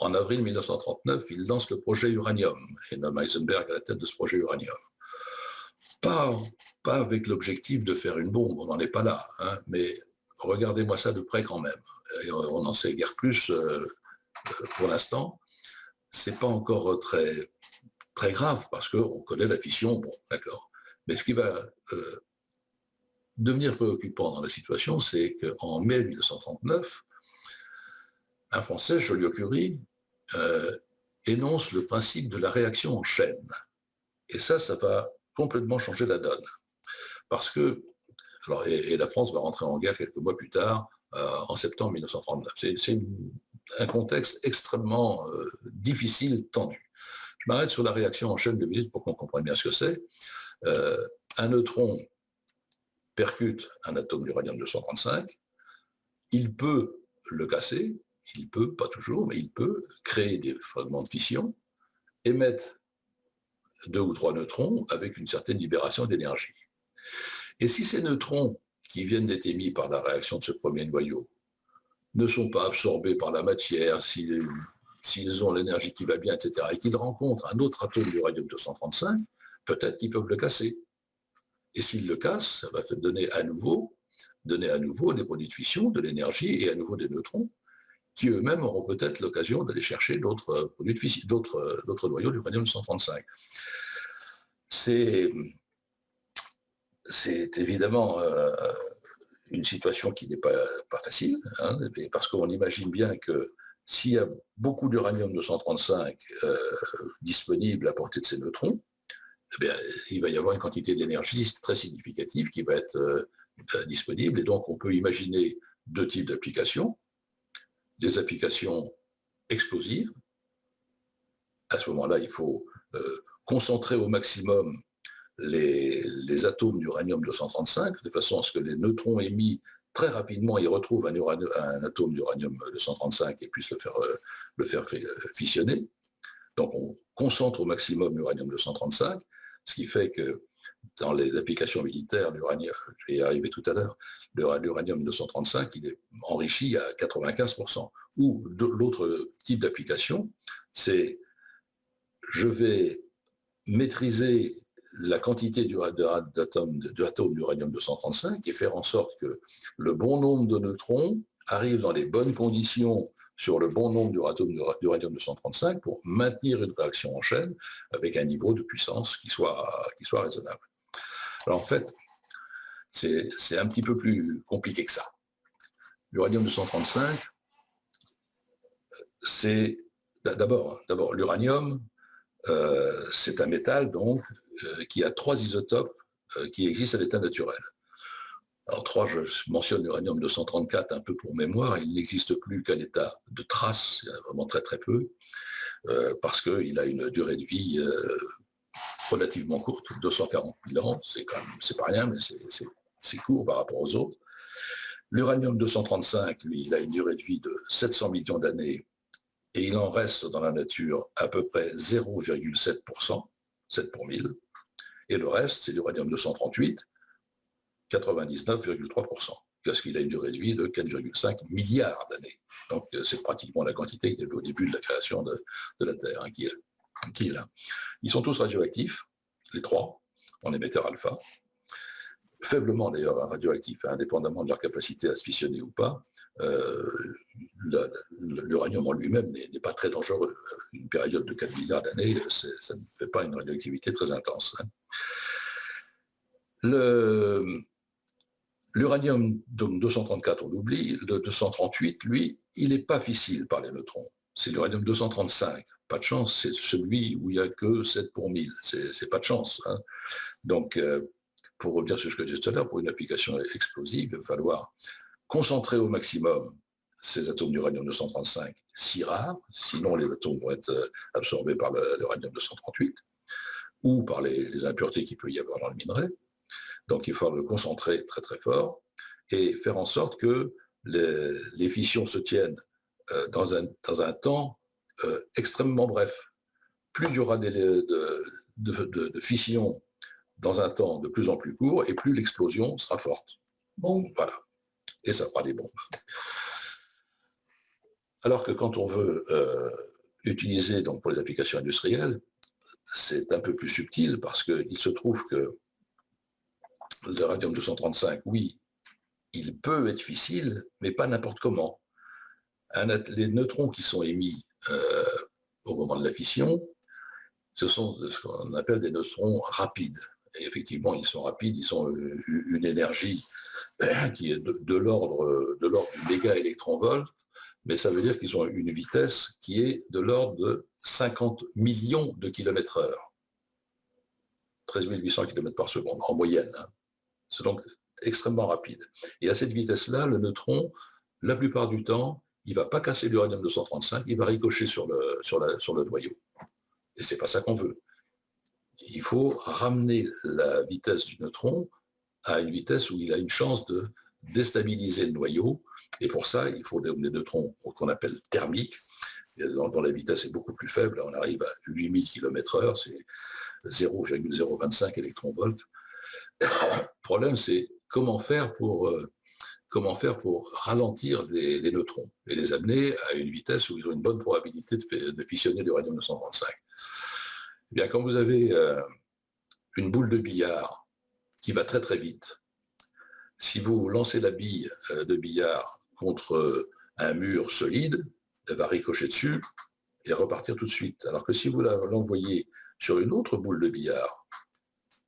En avril 1939, il lance le projet Uranium et nomme Heisenberg à la tête de ce projet Uranium. Pas avec l'objectif de faire une bombe, on n'en est pas là, hein, mais regardez-moi ça de près quand même. Et on n'en sait guère plus pour l'instant. C'est pas encore très, très grave parce qu'on connaît la fission, bon, d'accord. Mais ce qui va devenir préoccupant dans la situation, c'est qu'en mai 1939, un Français, Joliot-Curie, énonce le principe de la réaction en chaîne. Et ça va complètement changer la donne. Parce que, alors, et la France va rentrer en guerre quelques mois plus tard, en septembre 1939. C'est un contexte extrêmement difficile, tendu. Je m'arrête sur la réaction en chaîne 2 minutes pour qu'on comprenne bien ce que c'est. Un neutron percute un atome d'uranium-235, il peut le casser, il peut, pas toujours, mais il peut créer des fragments de fission, émettre 2 ou 3 neutrons avec une certaine libération d'énergie. Et si ces neutrons qui viennent d'être émis par la réaction de ce premier noyau ne sont pas absorbés par la matière, s'ils ont l'énergie qui va bien, etc., et qu'ils rencontrent un autre atome d'uranium-235, peut-être qu'ils peuvent le casser. Et s'ils le cassent, ça va donner à nouveau des produits de fission, de l'énergie et à nouveau des neutrons, qui eux-mêmes auront peut-être l'occasion d'aller chercher d'autres produits de fission, d'autres noyaux d'uranium-235. C'est évidemment une situation qui n'est pas facile, hein, parce qu'on imagine bien que s'il y a beaucoup d'uranium-235 disponible à portée de ces neutrons, eh bien, il va y avoir une quantité d'énergie très significative qui va être disponible. Et donc, on peut imaginer 2 types d'applications. Des applications explosives. À ce moment-là, il faut concentrer au maximum les atomes d'uranium-235, de façon à ce que les neutrons émis très rapidement, ils retrouvent un atome d'uranium-235 et puissent le faire fissionner. Donc, on concentre au maximum l'uranium-235, ce qui fait que dans les applications militaires, l'uranium, je vais y arriver tout à l'heure, l'uranium-235, il est enrichi à 95%. Ou l'autre type d'application, c'est je vais maîtriser la quantité d'atomes d'uranium-235 et faire en sorte que le bon nombre de neutrons arrive dans les bonnes conditions sur le bon nombre d'uranium-235 pour maintenir une réaction en chaîne avec un niveau de puissance qui soit raisonnable. Alors en fait, c'est un petit peu plus compliqué que ça. L'uranium-235, c'est d'abord l'uranium, c'est un métal donc qui a 3 isotopes qui existent à l'état naturel. Alors 3, je mentionne l'uranium-234 un peu pour mémoire, il n'existe plus qu'à l'état de trace, vraiment très très peu, parce qu'il a une durée de vie relativement courte, 240 000 ans, c'est pas rien, mais c'est court par rapport aux autres. L'uranium-235, lui, il a une durée de vie de 700 millions d'années et il en reste dans la nature à peu près 0,7%, 7 pour 1000, et le reste, c'est l'uranium-238, 99,3%, parce qu'il a une durée de vie de 4,5 milliards d'années. Donc, c'est pratiquement la quantité qu'il y avait au début de la création de la Terre, hein, qui est là. Ils sont tous radioactifs, les trois, en émetteur alpha, faiblement d'ailleurs radioactifs, hein, indépendamment de leur capacité à se fissionner ou pas. L'uranium en lui-même n'est pas très dangereux. Une période de 4 milliards d'années, ça ne fait pas une radioactivité très intense. Hein. L'uranium, donc 234, on l'oublie, le 238, lui, il n'est pas fissile par les neutrons. C'est l'uranium 235. Pas de chance, c'est celui où il n'y a que 7 pour 1000. C'est pas de chance. Hein. Donc, pour revenir sur ce que je disais tout à l'heure, pour une application explosive, il va falloir concentrer au maximum ces atomes d'uranium 235 si rares, sinon les atomes vont être absorbés par l'uranium 238 ou par les impuretés qu'il peut y avoir dans le minerai. Donc il faut le concentrer très très fort et faire en sorte que les fissions se tiennent dans un temps extrêmement bref. Plus il y aura de fissions dans un temps de plus en plus court et plus l'explosion sera forte. Bon, voilà. Et ça fera des bombes. Alors que quand on veut utiliser donc pour les applications industrielles, c'est un peu plus subtil parce qu'il se trouve que l'uranium 235, oui, il peut être fissile, mais pas n'importe comment. Les neutrons qui sont émis au moment de la fission, ce sont ce qu'on appelle des neutrons rapides. Et effectivement, ils sont rapides, ils ont une énergie qui est de l'ordre du mégaélectronvolt, mais ça veut dire qu'ils ont une vitesse qui est de l'ordre de 50 millions de kilomètres/heure. 13 800 km par seconde, en moyenne. Hein. C'est donc extrêmement rapide. Et à cette vitesse-là, le neutron, la plupart du temps, il ne va pas casser l'uranium 235, il va ricocher sur le noyau. Et ce n'est pas ça qu'on veut. Il faut ramener la vitesse du neutron à une vitesse où il a une chance de déstabiliser le noyau. Et pour ça, il faut des neutrons qu'on appelle thermiques, dont la vitesse est beaucoup plus faible. On arrive à 8000 km/h, c'est 0,025 électronvolts. Le problème, c'est comment faire pour ralentir les neutrons et les amener à une vitesse où ils ont une bonne probabilité de fissionner l'uranium 235. Eh bien, quand vous avez une boule de billard qui va très très vite, si vous lancez la bille de billard contre un mur solide, elle va ricocher dessus et repartir tout de suite. Alors que si vous l'envoyez sur une autre boule de billard,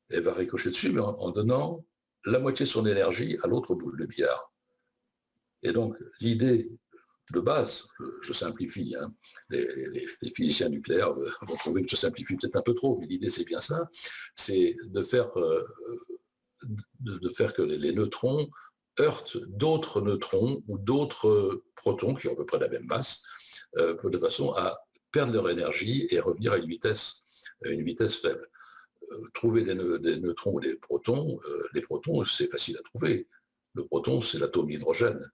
elle va ricocher dessus, mais en donnant la moitié de son énergie à l'autre boule de billard. Et donc, l'idée de base, je simplifie, hein, les physiciens nucléaires vont trouver que je simplifie peut-être un peu trop, mais l'idée c'est bien ça, c'est de faire que les neutrons heurtent d'autres neutrons ou d'autres protons qui ont à peu près la même masse, de façon à perdre leur énergie et revenir à une vitesse faible. Trouver des neutrons ou des protons, les protons c'est facile à trouver. Le proton c'est l'atome d'hydrogène.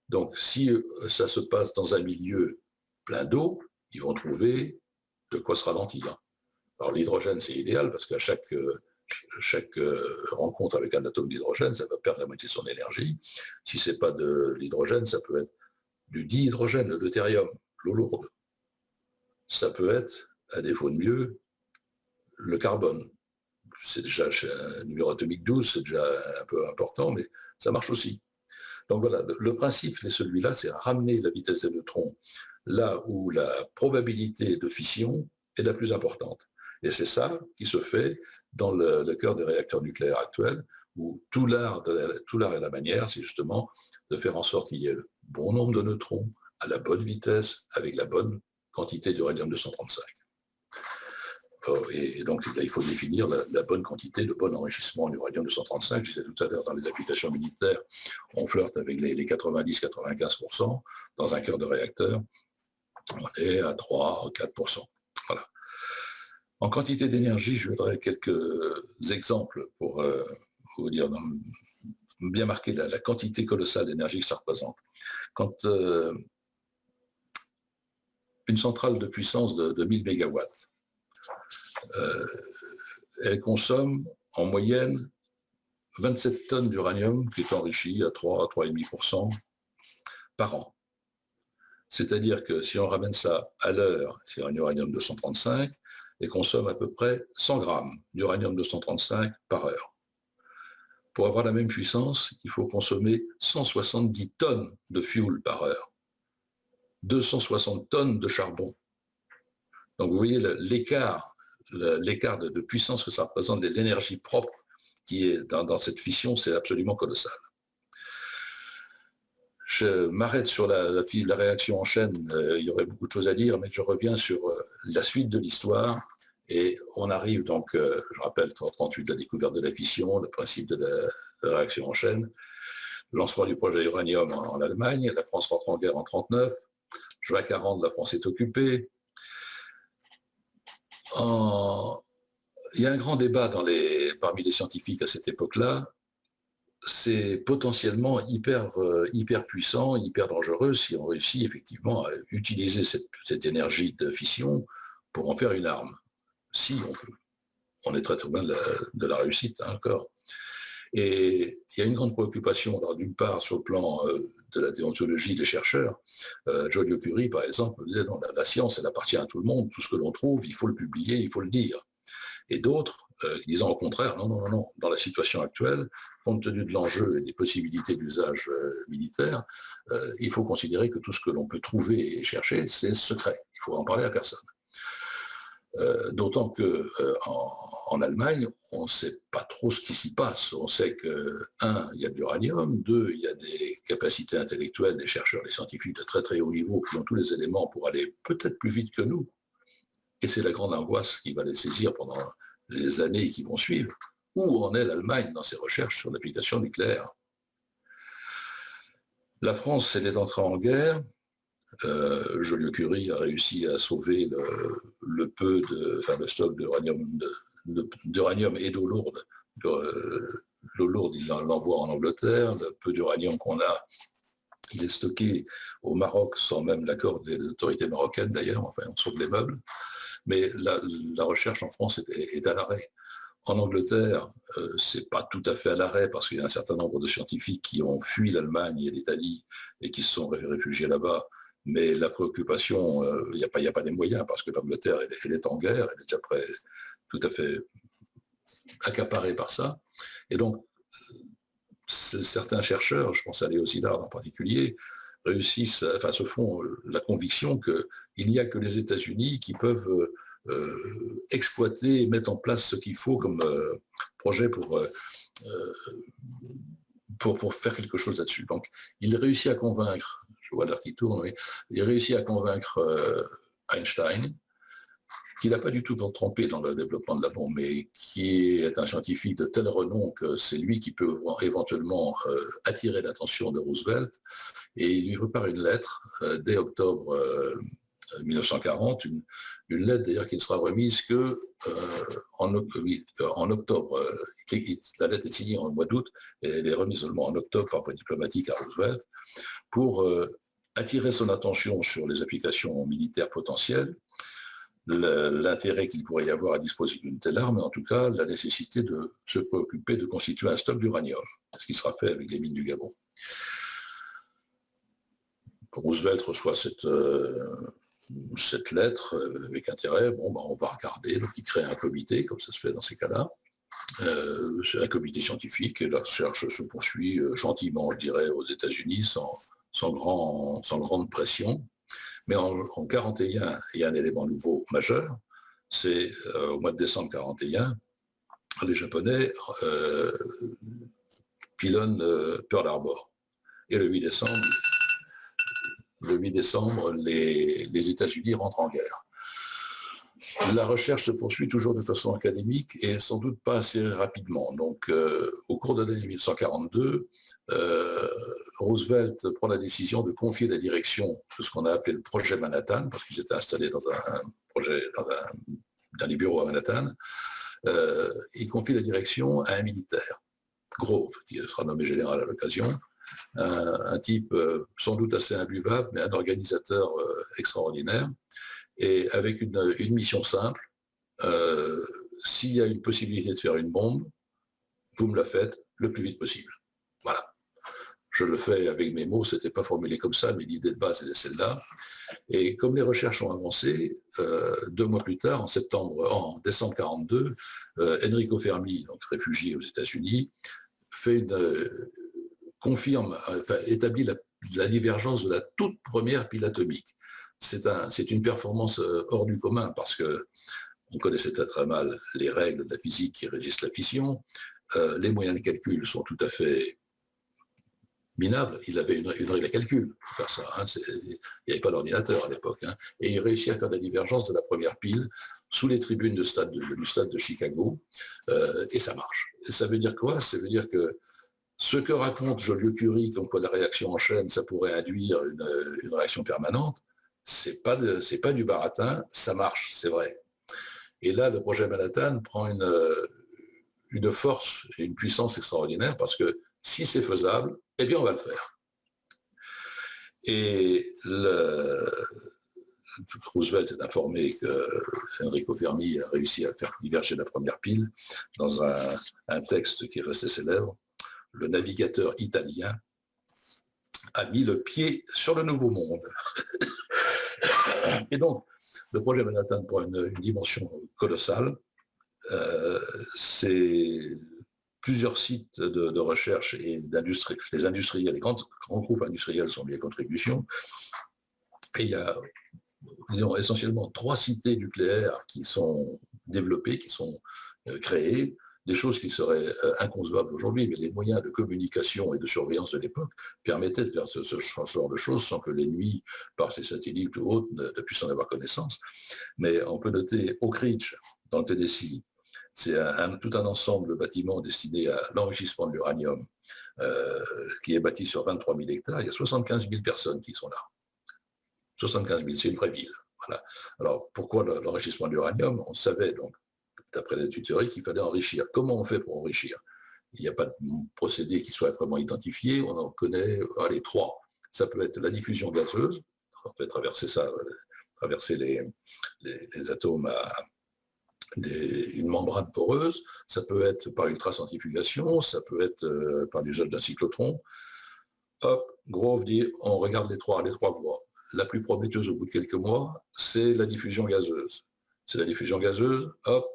Donc, si ça se passe dans un milieu plein d'eau, ils vont trouver de quoi se ralentir. Alors, l'hydrogène, c'est idéal parce qu'à chaque rencontre avec un atome d'hydrogène, ça va perdre la moitié de son énergie. Si ce n'est pas de l'hydrogène, ça peut être du dihydrogène, le deutérium, l'eau lourde. Ça peut être, à défaut de mieux, le carbone. C'est déjà un numéro atomique 12, c'est déjà un peu important, mais ça marche aussi. Donc voilà, le principe c'est celui-là, c'est ramener la vitesse des neutrons là où la probabilité de fission est la plus importante. Et c'est ça qui se fait dans le cœur des réacteurs nucléaires actuels, où tout l'art et la manière, c'est justement de faire en sorte qu'il y ait le bon nombre de neutrons à la bonne vitesse, avec la bonne quantité d'uranium-235. Et donc là, il faut définir la bonne quantité, le bon enrichissement en uranium-235. Je disais tout à l'heure, dans les applications militaires, on flirte avec les 90-95%. Dans un cœur de réacteur, on est à 3 ou 4%. Voilà. En quantité d'énergie, je voudrais quelques exemples pour vous dire, bien marquer la quantité colossale d'énergie que ça représente. Quand une centrale de puissance de 1000 mégawatts. Elle consomme en moyenne 27 tonnes d'uranium qui est enrichi à 3 à 3,5% par an. C'est-à-dire que si on ramène ça à l'heure, c'est un uranium 235, et consomme à peu près 100 grammes d'uranium 235 par heure. Pour avoir la même puissance, il faut consommer 170 tonnes de fuel par heure, 260 tonnes de charbon. Donc vous voyez l'écart de puissance que ça représente, de l'énergie propre qui est dans cette fission, c'est absolument colossal. Je m'arrête sur la réaction en chaîne, il y aurait beaucoup de choses à dire, mais je reviens sur la suite de l'histoire. Et on arrive donc, je rappelle, 1938, la découverte de la fission, le principe de la réaction en chaîne, lancement du projet uranium en Allemagne, la France rentre en guerre en 1939, juin 40, la France est occupée. Il y a un grand débat parmi les scientifiques à cette époque-là. C'est potentiellement hyper puissant, hyper dangereux si on réussit effectivement à utiliser cette énergie de fission pour en faire une arme. Si on peut. On est très très loin de la réussite encore. Et il y a une grande préoccupation, alors d'une part sur le plan de la déontologie des chercheurs. Joliot-Curie, par exemple, disait non, la science, elle appartient à tout le monde, tout ce que l'on trouve, il faut le publier, il faut le dire. Et d'autres, disant au contraire, non, dans la situation actuelle, compte tenu de l'enjeu et des possibilités d'usage militaire, il faut considérer que tout ce que l'on peut trouver et chercher, c'est secret. Il faut en parler à personne. D'autant qu'en Allemagne, on ne sait pas trop ce qui s'y passe. On sait que, il y a de l'uranium, il y a des capacités intellectuelles des chercheurs, des scientifiques de très très haut niveau qui ont tous les éléments pour aller peut-être plus vite que nous. Et c'est la grande angoisse qui va les saisir pendant les années qui vont suivre. Où en est l'Allemagne dans ses recherches sur l'application nucléaire? La France, elle est entrée en guerre. Joliot-Curie a réussi à sauver le stock d'uranium et d'eau lourde. L'eau lourde, il l'envoie en Angleterre. Le peu d'uranium qu'on a, il est stocké au Maroc sans même l'accord des autorités marocaines d'ailleurs. Enfin, on sauve les meubles. Mais la recherche en France est à l'arrêt. En Angleterre, c'est pas tout à fait à l'arrêt parce qu'il y a un certain nombre de scientifiques qui ont fui l'Allemagne et l'Italie et qui se sont réfugiés là-bas. Mais la préoccupation, il n'y a pas des moyens parce que l'Angleterre, elle est en guerre, elle est déjà tout à fait accaparée par ça. Et donc, certains chercheurs, je pense à Léo Szilard en particulier, se font la conviction qu'il n'y a que les États-Unis qui peuvent exploiter et mettre en place ce qu'il faut comme projet pour faire quelque chose là-dessus. Donc, il réussit à convaincre, je vois l'heure qui tourne, oui, il réussit à convaincre Einstein, qui n'a pas du tout trompé dans le développement de la bombe, mais qui est un scientifique de tel renom que c'est lui qui peut éventuellement attirer l'attention de Roosevelt, et il lui prépare une lettre dès octobre 1940, une lettre d'ailleurs qui ne sera remise en octobre. La lettre est signée en mois d'août, et elle est remise seulement en octobre par voie diplomatique à Roosevelt, pour attirer son attention sur les applications militaires potentielles, l'intérêt qu'il pourrait y avoir à disposer d'une telle arme, et en tout cas la nécessité de se préoccuper de constituer un stock d'uranium, ce qui sera fait avec les mines du Gabon. Roosevelt reçoit cette lettre avec intérêt, on va regarder, donc il crée un comité, comme ça se fait dans ces cas-là, un comité scientifique, et la recherche se poursuit gentiment, je dirais, aux États-Unis, sans grande pression. Mais en 1941, il y a un élément nouveau majeur, c'est au mois de décembre 1941, les Japonais pilonnent Pearl Harbor. Et le 8 décembre, les États-Unis rentrent en guerre. La recherche se poursuit toujours de façon académique et sans doute pas assez rapidement. Donc, au cours de l'année 1942, Roosevelt prend la décision de confier la direction de ce qu'on a appelé le projet Manhattan, parce qu'ils étaient installés dans des bureaux à Manhattan. Il confie la direction à un militaire, Grove, qui sera nommé général à l'occasion, un type sans doute assez imbuvable, mais un organisateur extraordinaire, et avec une mission simple. S'il y a une possibilité de faire une bombe, vous me la faites le plus vite possible. Voilà. Je le fais avec mes mots, c'était pas formulé comme ça, mais l'idée de base est celle-là. Et comme les recherches ont avancé, 2 mois plus tard, en décembre 1942, Enrico Fermi, donc réfugié aux États-Unis, établit la divergence de la toute première pile atomique. C'est une performance hors du commun parce que on connaissait très mal les règles de la physique qui régissent la fission. Les moyens de calcul sont tout à fait minables. Il avait une règle de calcul pour faire ça. Hein. Il n'y avait pas d'ordinateur à l'époque. Hein. Et il réussit à faire la divergence de la première pile sous les tribunes du stade de Chicago. Et ça marche. Et ça veut dire quoi? Ça veut dire que ce que raconte Joliot-Curie, comme quoi la réaction en chaîne, ça pourrait induire une réaction permanente, c'est pas du baratin, ça marche, c'est vrai. Et là, le projet Manhattan prend une force et une puissance extraordinaire parce que si c'est faisable, eh bien on va le faire. Et Roosevelt est informé que Enrico Fermi a réussi à faire diverger la première pile dans un texte qui est resté célèbre. Le navigateur italien a mis le pied sur le nouveau monde. Et donc, le projet Manhattan prend une dimension colossale. C'est plusieurs sites de recherche et d'industrie. Les industriels, les grands groupes industriels sont mis à contribution. Et il y a, disons, essentiellement 3 cités nucléaires qui sont développées, qui sont créées, des choses qui seraient inconcevables aujourd'hui, mais les moyens de communication et de surveillance de l'époque permettaient de faire ce genre de choses sans que l'ennemi, par ses satellites ou autres, ne puisse en avoir connaissance. Mais on peut noter Oak Ridge, dans le Tennessee. C'est tout un ensemble de bâtiments destinés à l'enrichissement de l'uranium qui est bâti sur 23 000 hectares. Il y a 75 000 personnes qui sont là. 75 000, c'est une vraie ville. Voilà. Alors, pourquoi l'enrichissement de l'uranium? On savait, donc, d'après l'étude théorique, qu'il fallait enrichir. Comment on fait pour enrichir? Il n'y a pas de procédé qui soit vraiment identifié. On en connaît 3. Ça peut être la diffusion gazeuse. On fait traverser les atomes à une membrane poreuse. Ça peut être par ultracentrifugation. Ça peut être par l'usage d'un cyclotron. Hop, Grove dit, on regarde les trois voies. La plus prometteuse au bout de quelques mois, c'est la diffusion gazeuse. C'est la diffusion gazeuse, hop,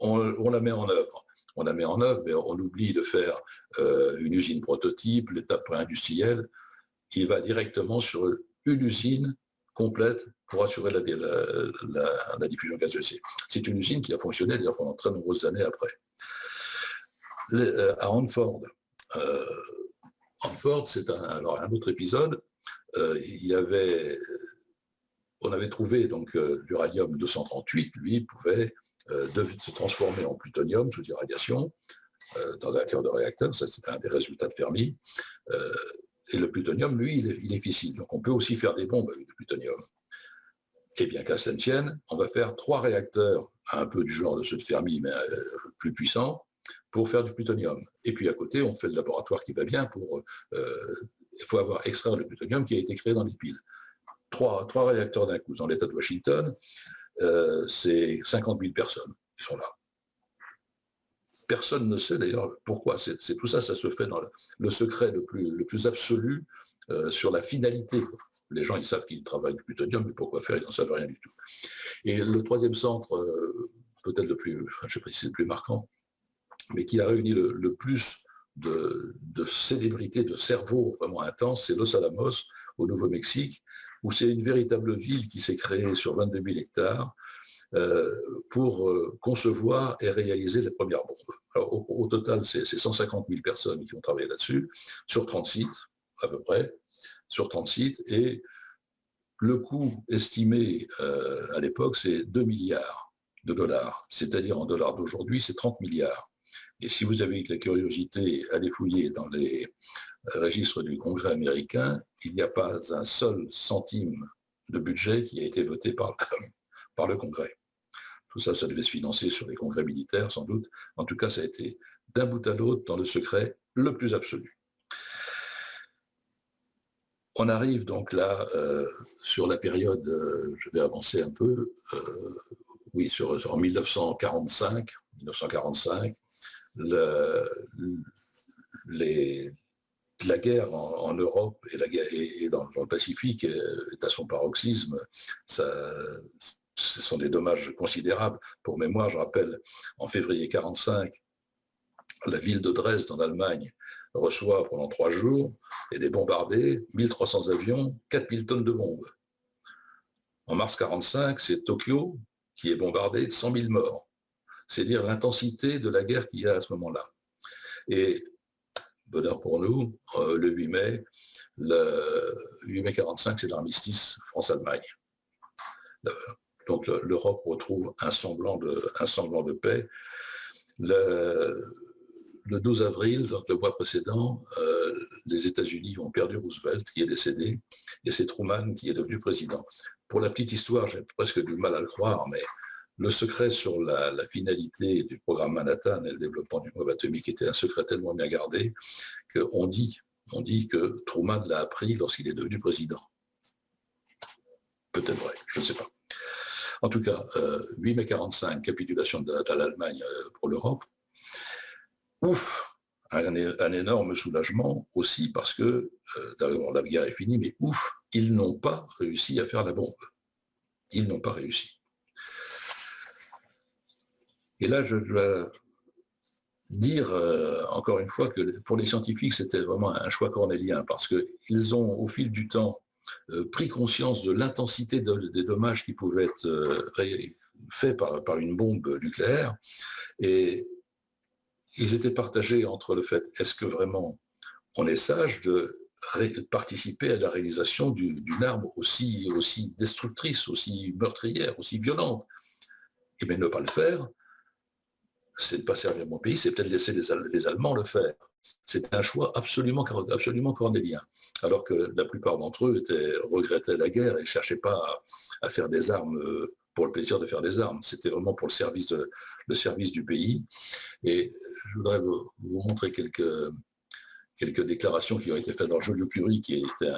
on la met en œuvre. On la met en œuvre, mais on oublie de faire une usine prototype, l'étape pré-industrielle. Il va directement sur une usine complète pour assurer la diffusion gazeuse. C'est une usine qui a fonctionné d'ailleurs pendant très nombreuses années après. À Hanford, c'est un autre épisode. On avait trouvé donc l'uranium 238, lui, pouvait se transformer en plutonium sous irradiation dans un cœur de réacteur. Ça, c'était un des résultats de Fermi. Et le plutonium, lui, il est fissile. Donc, on peut aussi faire des bombes avec du plutonium. Et bien qu'à cela ne tienne, on va faire 3 réacteurs, un peu du genre de ceux de Fermi, mais plus puissants, pour faire du plutonium. Et puis, à côté, on fait le laboratoire qui va bien pour... il faut avoir extraire le plutonium qui a été créé dans les piles. 3 réacteurs d'un coup. Dans l'État de Washington, c'est 50 000 personnes qui sont là. Personne ne sait d'ailleurs pourquoi. C'est tout ça, ça se fait dans le secret le plus absolu sur la finalité. Les gens, ils savent qu'ils travaillent du plutonium, mais pourquoi faire, ils n'en savent rien du tout. Et le 3e centre, peut-être le plus, je ne sais pas si c'est le plus marquant, mais qui a réuni le plus de célébrités, de cerveaux vraiment intenses, c'est Los Alamos, au Nouveau-Mexique, où c'est une véritable ville qui s'est créée sur 22 000 hectares pour concevoir et réaliser les premières bombes. Alors, au total, c'est 150 000 personnes qui ont travaillé là-dessus, sur 30 sites, à peu près, sur 30 sites, et le coût estimé à l'époque, c'est 2 milliards de dollars, c'est-à-dire en dollars d'aujourd'hui, c'est 30 milliards. Et si vous avez la curiosité, allez fouiller dans les registres du Congrès américain, il n'y a pas un seul centime de budget qui a été voté par le Congrès. Tout ça, ça devait se financer sur les congrès militaires, sans doute. En tout cas, ça a été d'un bout à l'autre dans le secret le plus absolu. On arrive donc là sur la période, je vais avancer un peu, oui, en 1945, la guerre en Europe et dans le Pacifique est à son paroxysme. Ce sont des dommages considérables. Pour mémoire, je rappelle, en février 1945, la ville de Dresde en Allemagne reçoit pendant 3 jours et est bombardée, 1300 avions, 4000 tonnes de bombes. En mars 1945, c'est Tokyo qui est bombardée, 100 000 morts. C'est dire l'intensité de la guerre qu'il y a à ce moment-là. Et bonheur pour nous, le 8 mai 1945, c'est l'armistice France-Allemagne. Donc l'Europe retrouve un semblant de paix. Le 12 avril, donc le mois précédent, les États-Unis ont perdu Roosevelt, qui est décédé, et c'est Truman qui est devenu président. Pour la petite histoire, j'ai presque du mal à le croire, mais le secret sur la finalité du programme Manhattan et le développement du bombe atomique était un secret tellement bien gardé qu'on dit que Truman l'a appris lorsqu'il est devenu président. Peut-être vrai, je ne sais pas. En tout cas, 8 mai 1945, capitulation de l'Allemagne pour l'Europe. Ouf, un énorme soulagement aussi parce que, d'abord, la guerre est finie, mais ouf, ils n'ont pas réussi à faire la bombe. Ils n'ont pas réussi. Et là, je dois dire encore une fois que pour les scientifiques, c'était vraiment un choix cornélien parce qu'ils ont, au fil du temps, pris conscience de l'intensité des dommages qui pouvaient être faits par une bombe nucléaire. Et ils étaient partagés entre le fait, est-ce que vraiment on est sage de participer à la réalisation d'une arme aussi destructrice, aussi meurtrière, aussi violente? Et bien ne pas le faire, c'est de ne pas servir mon pays, c'est peut-être laisser les Allemands le faire. C'était un choix absolument cornélien, alors que la plupart d'entre eux regrettaient la guerre et ne cherchaient pas à faire des armes pour le plaisir de faire des armes. C'était vraiment pour le service du pays. Et je voudrais vous montrer quelques déclarations qui ont été faites dans Joliot-Curie, qui était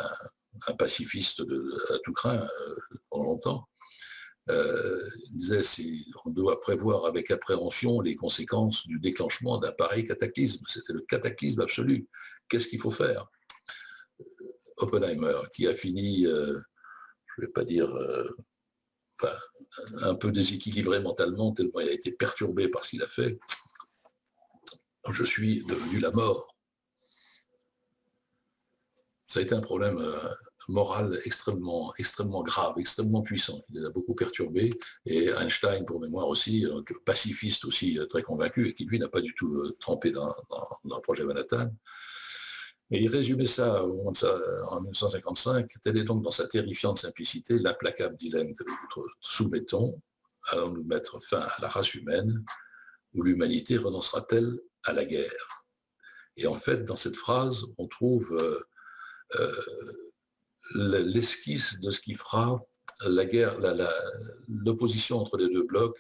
un pacifiste à tout craint pendant longtemps. Il disait on doit prévoir avec appréhension les conséquences du déclenchement d'un pareil cataclysme. C'était le cataclysme absolu. Qu'est-ce qu'il faut faire? Oppenheimer, qui a fini, je ne vais pas dire, un peu déséquilibré mentalement, tellement il a été perturbé par ce qu'il a fait. Je suis devenu la mort. Ça a été un problème moral extrêmement grave, extrêmement puissant, qui les a beaucoup perturbés. Et Einstein, pour mémoire aussi, donc pacifiste aussi, très convaincu, et qui lui n'a pas du tout trempé dans le projet Manhattan. Et il résumait ça en 1955, telle est donc dans sa terrifiante simplicité l'implacable dilemme que nous soumettons, allons nous mettre fin à la race humaine, ou l'humanité renoncera-t-elle à la guerre? Et en fait, dans cette phrase, on trouve l'esquisse de ce qui fera la guerre, l'opposition entre les deux blocs,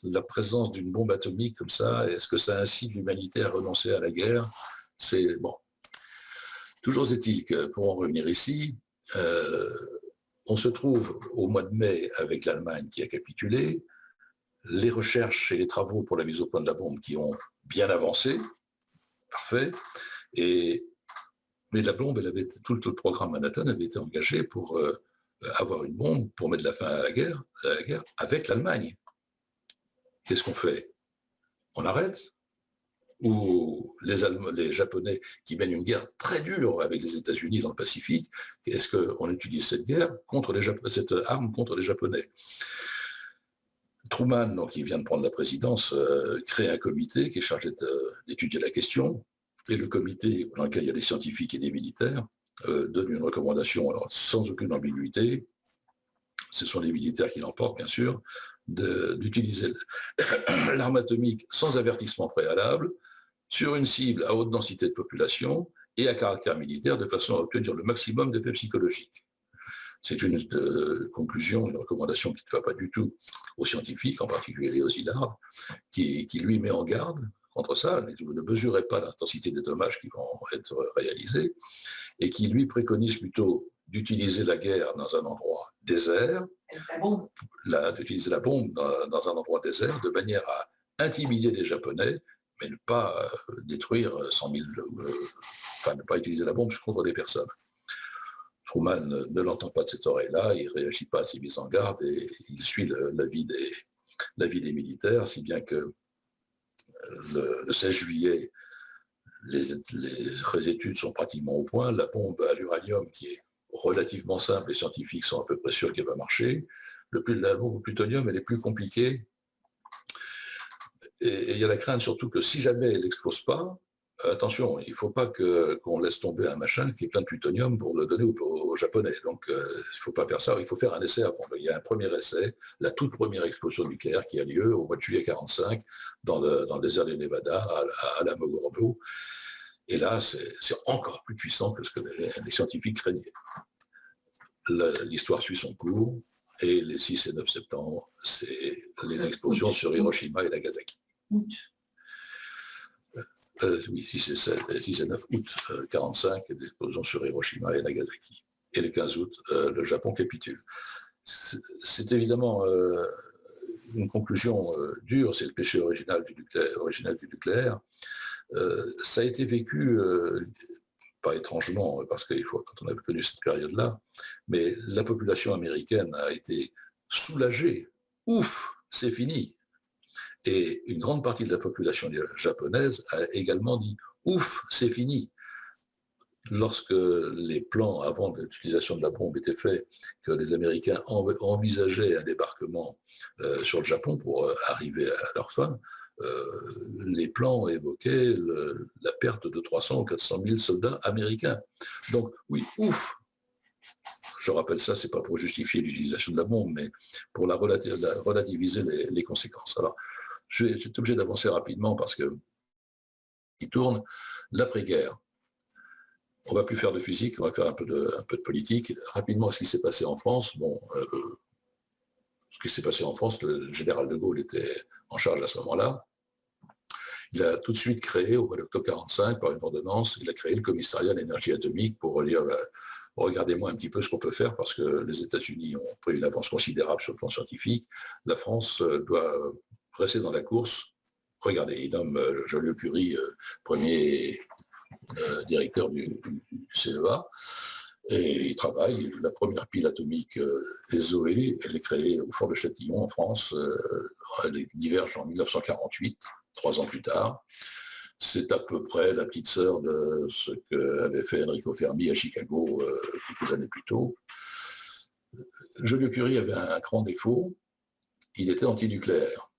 la présence d'une bombe atomique comme ça, est-ce que ça incite l'humanité à renoncer à la guerre? C'est bon. Toujours est-il que, pour en revenir ici, on se trouve au mois de mai avec l'Allemagne qui a capitulé, les recherches et les travaux pour la mise au point de la bombe qui ont bien avancé, parfait, mais la bombe, tout le programme Manhattan avait été engagé pour avoir une bombe pour mettre la fin à la guerre avec l'Allemagne. Qu'est-ce qu'on fait? On arrête? Ou les Japonais qui mènent une guerre très dure avec les États-Unis dans le Pacifique, est-ce qu'on utilise cette arme contre les Japonais? Truman, donc, qui vient de prendre la présidence, crée un comité qui est chargé d'étudier la question. Et le comité, dans lequel il y a des scientifiques et des militaires, donne une recommandation, alors, sans aucune ambiguïté. Ce sont les militaires qui l'emportent, bien sûr, d'utiliser l'arme atomique sans avertissement préalable sur une cible à haute densité de population et à caractère militaire, de façon à obtenir le maximum d'effets psychologiques. C'est une conclusion, une recommandation qui ne va pas du tout aux scientifiques, en particulier aux Hillard, qui lui met en garde contre ça, vous ne mesurez pas l'intensité des dommages qui vont être réalisés, et qui lui préconise plutôt d'utiliser la guerre dans un endroit désert, d'utiliser la bombe dans un endroit désert, de manière à intimider les Japonais, mais ne pas détruire 100 000, enfin ne pas utiliser la bombe contre des personnes. Truman ne l'entend pas de cette oreille-là, il ne réagit pas à ces mises en garde et il suit l'avis des militaires, si bien que le 16 juillet, les études sont pratiquement au point. La bombe à l'uranium, qui est relativement simple, les scientifiques sont à peu près sûrs qu'elle va marcher. La bombe au plutonium, elle est plus compliquée. Et il y a la crainte surtout que si jamais elle n'explose pas, attention, il ne faut pas qu'on laisse tomber un machin qui est plein de plutonium pour le donner aux Japonais. Donc, il ne faut pas faire ça. Il faut faire un essai avant. Il y a un premier essai, la toute première explosion nucléaire qui a lieu au mois de juillet 1945 dans le désert du Nevada, à Alamogordo. Et là, c'est encore plus puissant que ce que les scientifiques craignaient. L'histoire suit son cours. Et les 6 et 9 septembre, c'est les explosions sur Hiroshima et Nagasaki. Oui, 6 et 9 août 1945, les explosions sur Hiroshima et Nagasaki. Et le 15 août, le Japon capitule. C'est évidemment une conclusion dure, c'est le péché original du nucléaire. Ça a été vécu, pas étrangement, parce qu'il faut, quand on a connu cette période-là, mais la population américaine a été soulagée. Ouf, c'est fini. Et une grande partie de la population japonaise a également dit « Ouf, c'est fini ». Lorsque les plans avant l'utilisation de la bombe étaient faits, que les Américains envisageaient un débarquement sur le Japon pour arriver à leur fin, les plans évoquaient la perte de 300 ou 400 000 soldats américains. Donc oui, ouf. Je rappelle ça, c'est pas pour justifier l'utilisation de la bombe, mais pour relativiser les conséquences. Alors, je suis obligé d'avancer rapidement parce que il tourne l'après-guerre. On va plus faire de physique, on va faire un peu de politique. Rapidement, ce qui s'est passé en France, ce qui s'est passé en France, le général de Gaulle était en charge à ce moment-là. Il a tout de suite créé, au mois d'octobre 1945, par une ordonnance, il a créé le commissariat à l'énergie atomique pour dire regardez-moi un petit peu ce qu'on peut faire, parce que les États-Unis ont pris une avance considérable sur le plan scientifique. La France doit rester dans la course. Regardez, il nomme Joliot-Curie premier directeur du CEA. Et il travaille, la première pile atomique est Zoé, elle est créée au fort de Châtillon en France, elle diverge en 1948, 3 ans plus tard. C'est à peu près la petite sœur de ce qu'avait fait Enrico Fermi à Chicago quelques années plus tôt. Joliot-Curie avait un grand défaut, il était antinucléaire.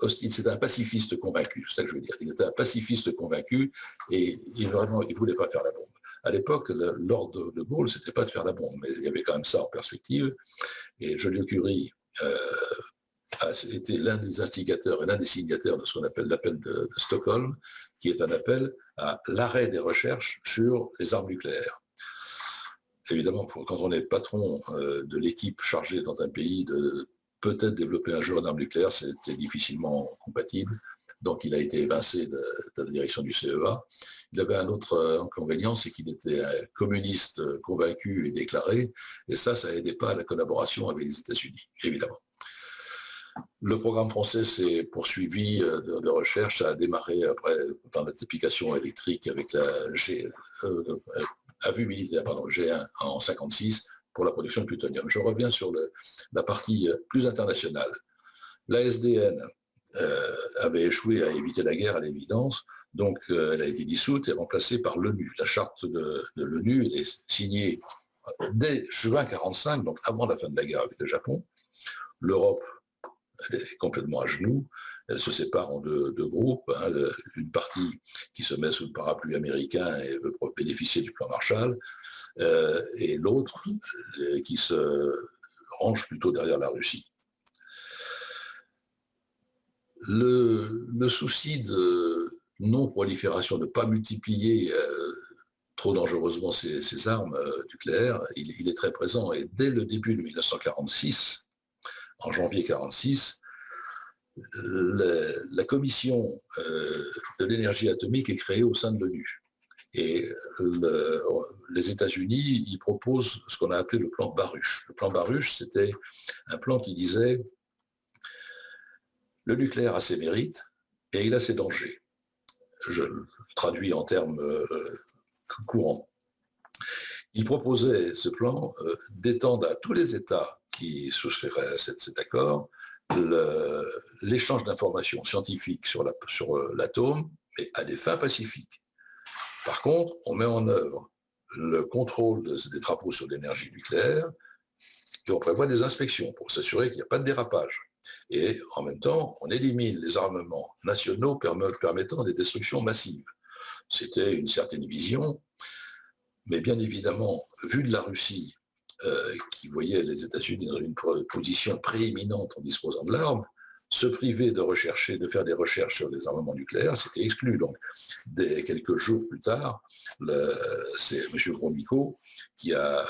C'était un pacifiste convaincu, c'est ça que je veux dire. Il était un pacifiste convaincu et il ne voulait pas faire la bombe. À l'époque, l'ordre de Gaulle, c'était pas de faire la bombe, mais il y avait quand même ça en perspective. Et Joliot-Curie a été l'un des instigateurs et l'un des signataires de ce qu'on appelle l'appel de Stockholm, qui est un appel à l'arrêt des recherches sur les armes nucléaires. Évidemment, quand on est patron de l'équipe chargée dans un pays de peut-être développer un jour une arme nucléaire, c'était difficilement compatible. Donc, il a été évincé de la direction du CEA. Il avait un autre inconvénient, c'est qu'il était communiste convaincu et déclaré. Et ça n'aidait pas à la collaboration avec les États-Unis, évidemment. Le programme français s'est poursuivi de recherche. Ça a démarré après dans la multiplication électrique avec à vue militaire, G1 en 1956, pour la production de plutonium. Je reviens sur la partie plus internationale. La SDN avait échoué à éviter la guerre à l'évidence, donc elle a été dissoute et remplacée par l'ONU. La charte de l'ONU est signée dès juin 1945, donc avant la fin de la guerre avec le Japon. L'Europe, elle est complètement à genoux, elle se sépare en deux groupes, une partie qui se met sous le parapluie américain et veut bénéficier du plan Marshall, et l'autre qui se range plutôt derrière la Russie. Le souci de non-prolifération, de ne pas multiplier trop dangereusement ces armes nucléaires, il est très présent. Et dès le début de 1946, en janvier 1946, la commission de l'énergie atomique est créée au sein de l'ONU. Et les États-Unis, ils proposent ce qu'on a appelé le plan Baruch. Le plan Baruch, c'était un plan qui disait le nucléaire a ses mérites et il a ses dangers. Je traduis en termes courants. Il proposait ce plan d'étendre à tous les États qui souscriraient à cet accord l'échange d'informations scientifiques sur l'atome, mais à des fins pacifiques. Par contre, on met en œuvre le contrôle des travaux sur l'énergie nucléaire et on prévoit des inspections pour s'assurer qu'il n'y a pas de dérapage. Et en même temps, on élimine les armements nationaux permettant des destructions massives. C'était une certaine vision, mais bien évidemment, vu de la Russie, qui voyait les États-Unis dans une position prééminente en disposant de l'arme, se priver de faire des recherches sur les armements nucléaires, c'était exclu. Donc, quelques jours plus tard, c'est M. Gromyko qui a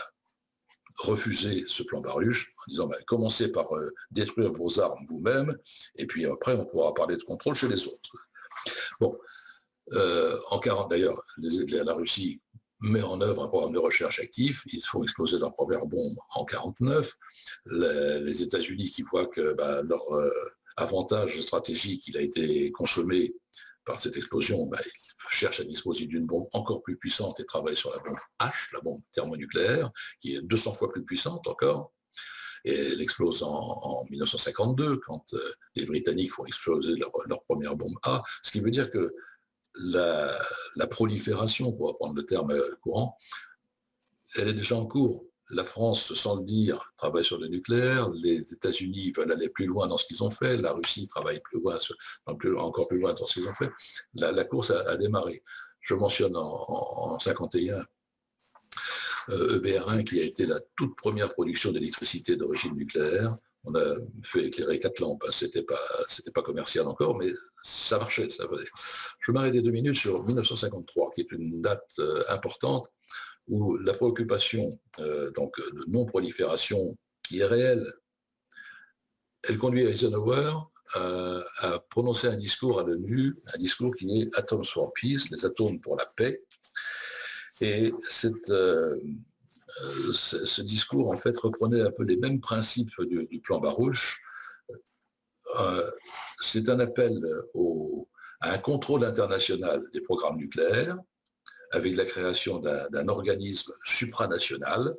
refusé ce plan Baruch en disant commencez par détruire vos armes vous-même, et puis après, on pourra parler de contrôle chez les autres. Bon, en 40 d'ailleurs, la Russie met en œuvre un programme de recherche actif. Ils font exploser leur première bombe en 49. Les États-Unis qui voient que leur avantage stratégique, il a été consommé par cette explosion, ils cherchent à disposer d'une bombe encore plus puissante et travaillent sur la bombe H, la bombe thermonucléaire, qui est 200 fois plus puissante encore. Et elle explose en 1952, quand les Britanniques font exploser leur première bombe A, ce qui veut dire que la prolifération, pour reprendre le terme courant, elle est déjà en cours. La France, sans le dire, travaille sur le nucléaire, les États-Unis veulent aller plus loin dans ce qu'ils ont fait, la Russie travaille encore plus loin dans ce qu'ils ont fait. La course a démarré. Je mentionne en 51 EBR1 qui a été la toute première production d'électricité d'origine nucléaire. On a fait éclairer 4 lampes, c'était pas commercial encore, mais ça marchait. Je m'arrête 2 minutes sur 1953, qui est une date importante, où la préoccupation donc de non-prolifération qui est réelle, elle conduit Eisenhower à prononcer un discours à l'ONU, un discours qui est Atoms for Peace, les atomes pour la paix. Et ce discours, en fait, reprenait un peu les mêmes principes du plan Baruch. C'est un appel à un contrôle international des programmes nucléaires, avec la création d'un organisme supranational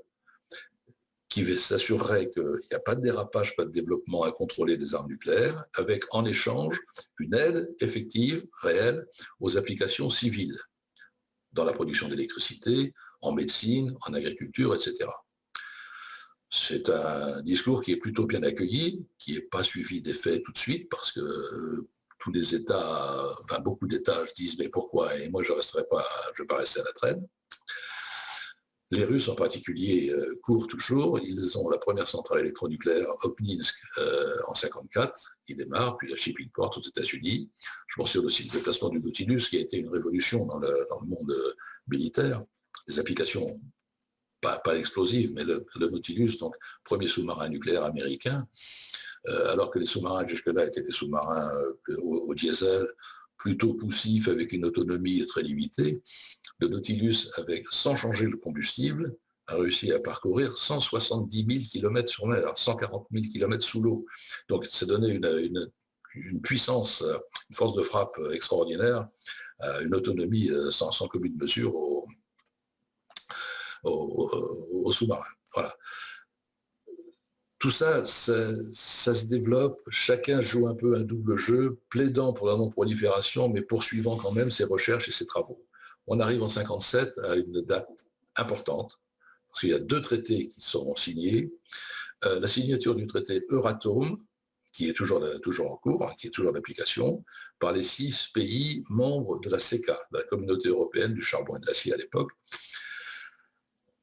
qui s'assurerait qu'il n'y a pas de dérapage, pas de développement incontrôlé des armes nucléaires, avec en échange une aide effective, réelle, aux applications civiles, dans la production d'électricité, en médecine, en agriculture, etc. C'est un discours qui est plutôt bien accueilli, qui n'est pas suivi d'effet tout de suite, parce que tous les États, beaucoup d'États disent mais pourquoi, et moi je ne vais pas rester à la traîne. Les Russes en particulier courent toujours. Ils ont la première centrale électronucléaire, Obninsk, en 1954, qui démarre, puis la Shippingport aux États-Unis. Je mentionne aussi le déplacement du Nautilus, qui a été une révolution dans le monde militaire. Des applications pas explosives, mais le Nautilus, donc premier sous-marin nucléaire américain, alors que les sous-marins jusque-là étaient des sous-marins au diesel, plutôt poussifs, avec une autonomie très limitée. Le Nautilus, sans changer le combustible, a réussi à parcourir 170 000 km sur mer, 140 000 km sous l'eau. Donc, ça donnait une puissance, une force de frappe extraordinaire, une autonomie sans commune mesure aux sous-marins. Voilà. Tout ça se développe, chacun joue un peu un double jeu, plaidant pour la non-prolifération, mais poursuivant quand même ses recherches et ses travaux. On arrive en 1957 à une date importante, parce qu'il y a 2 traités qui seront signés. La signature du traité Euratom, qui est toujours en cours, qui est toujours d'application, par les 6 pays membres de la CECA, la Communauté européenne du charbon et de l'acier à l'époque.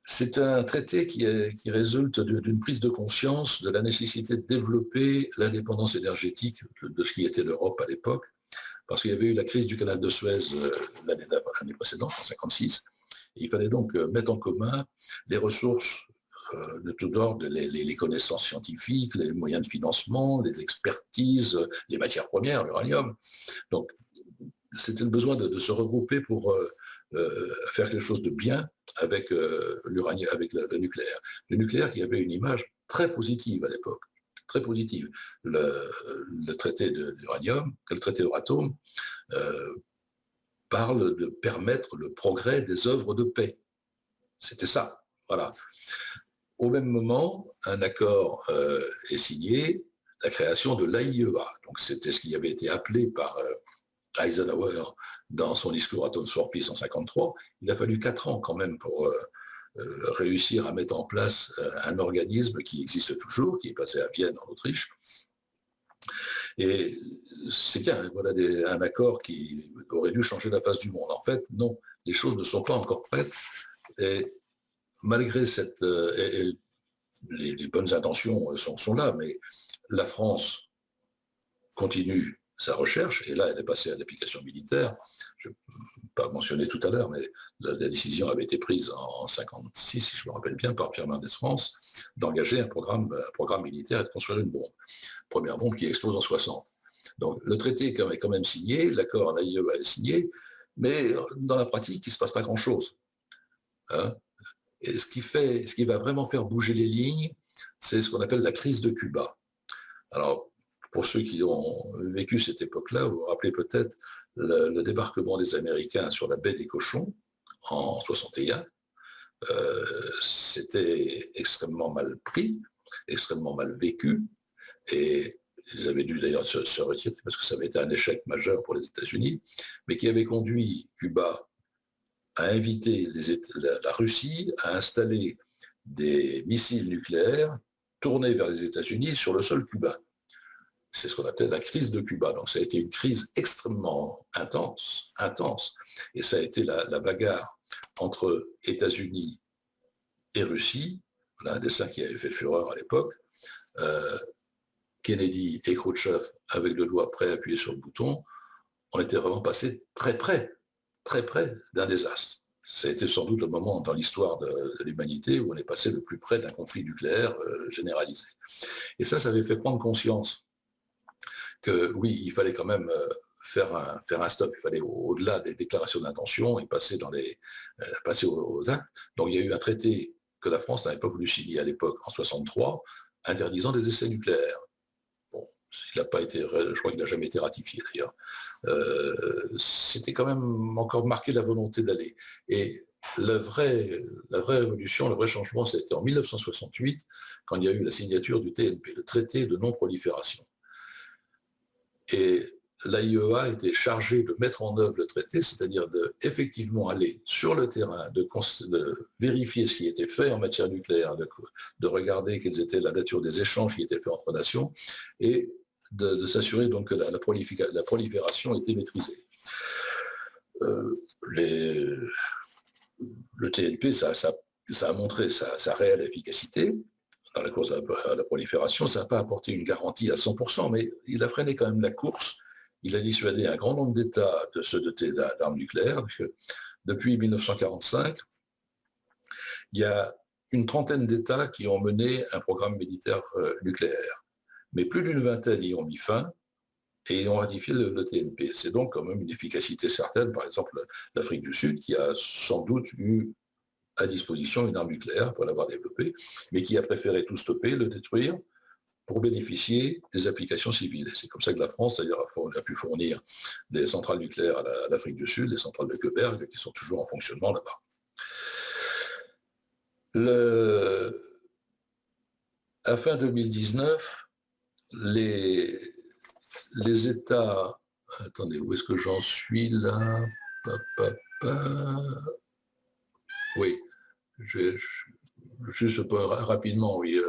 C'est un traité qui résulte d'une prise de conscience de la nécessité de développer l'indépendance énergétique de ce qui était l'Europe à l'époque, parce qu'il y avait eu la crise du canal de Suez l'année précédente, en 1956, et il fallait donc mettre en commun les ressources de tout ordre, les connaissances scientifiques, les moyens de financement, les expertises, les matières premières, l'uranium. Donc, c'était le besoin de se regrouper pour faire quelque chose de bien avec l'uranium, avec le nucléaire. Le nucléaire qui avait une image très positive à l'époque, très positive. Le traité d'uranium, le traité Euratom, parle de permettre le progrès des œuvres de paix. C'était ça, voilà. Au même moment, un accord est signé, la création de l'AIEA. Donc c'était ce qui avait été appelé par Eisenhower dans son discours à Atoms for Peace en 1953. Il a fallu 4 ans quand même pour réussir à mettre en place un organisme qui existe toujours, qui est passé à Vienne en Autriche. Et c'est bien, voilà un accord qui aurait dû changer la face du monde. En fait, non, les choses ne sont pas encore prêtes. Et malgré les bonnes intentions sont là, mais la France continue sa recherche, et là, elle est passée à l'application militaire. Je n'ai pas mentionné tout à l'heure, mais la décision avait été prise en 1956, si je me rappelle bien, par Pierre Mendès France, d'engager un programme militaire et de construire une bombe. Première bombe qui explose en 1960. Donc, le traité est quand même signé, l'accord à l'AIEA est signé, mais dans la pratique, il ne se passe pas grand-chose. Hein? Et ce qui va vraiment faire bouger les lignes, c'est ce qu'on appelle la crise de Cuba. Alors, pour ceux qui ont vécu cette époque-là, vous vous rappelez peut-être le débarquement des Américains sur la baie des Cochons en 1961. C'était extrêmement mal pris, extrêmement mal vécu, et ils avaient dû d'ailleurs se retirer parce que ça avait été un échec majeur pour les États-Unis, mais qui avait conduit Cuba à inviter la Russie à installer des missiles nucléaires tournés vers les États-Unis sur le sol cubain. C'est ce qu'on appelle la crise de Cuba. Donc ça a été une crise extrêmement intense, et ça a été la bagarre entre États-Unis et Russie, un dessin qui avait fait fureur à l'époque. Kennedy et Khrouchtchev, avec le doigt prêt appuyé sur le bouton, on était vraiment passé très près d'un désastre. Ça a été sans doute le moment dans l'histoire de l'humanité où on est passé le plus près d'un conflit nucléaire généralisé. Et ça avait fait prendre conscience que oui, il fallait quand même faire un stop, il fallait au-delà des déclarations d'intention et passer aux actes. Donc il y a eu un traité que la France n'avait pas voulu signer à l'époque, en 1963, interdisant des essais nucléaires. Bon, il n'a pas été, je crois qu'il n'a jamais été ratifié d'ailleurs. C'était quand même encore marqué la volonté d'aller. Et la vraie révolution, le vrai changement, c'était en 1968, quand il y a eu la signature du TNP, le traité de non-prolifération. Et l'AIEA était chargée de mettre en œuvre le traité, c'est-à-dire d'effectivement aller sur le terrain, de vérifier ce qui était fait en matière nucléaire, de regarder quelles étaient la nature des échanges qui étaient faits entre nations, et de s'assurer donc que la prolifération était maîtrisée. Le TNP, ça a montré sa réelle efficacité dans la course à la prolifération. Ça n'a pas apporté une garantie à 100%, mais il a freiné quand même la course. Il a dissuadé un grand nombre d'États de se doter d'armes nucléaires, parce que depuis 1945, il y a une trentaine d'États qui ont mené un programme militaire nucléaire. Mais plus d'une vingtaine y ont mis fin et ont ratifié le TNP. C'est donc quand même une efficacité certaine. Par exemple, l'Afrique du Sud, qui a sans doute eu à disposition une arme nucléaire pour l'avoir développée, mais qui a préféré tout stopper, le détruire, pour bénéficier des applications civiles. Et c'est comme ça que la France, d'ailleurs, a pu fournir des centrales nucléaires à l'Afrique du Sud, les centrales de Koeberg, qui sont toujours en fonctionnement là-bas. À fin 2019, les États... Attendez, où est-ce que j'en suis là? Oui, juste rapidement, oui,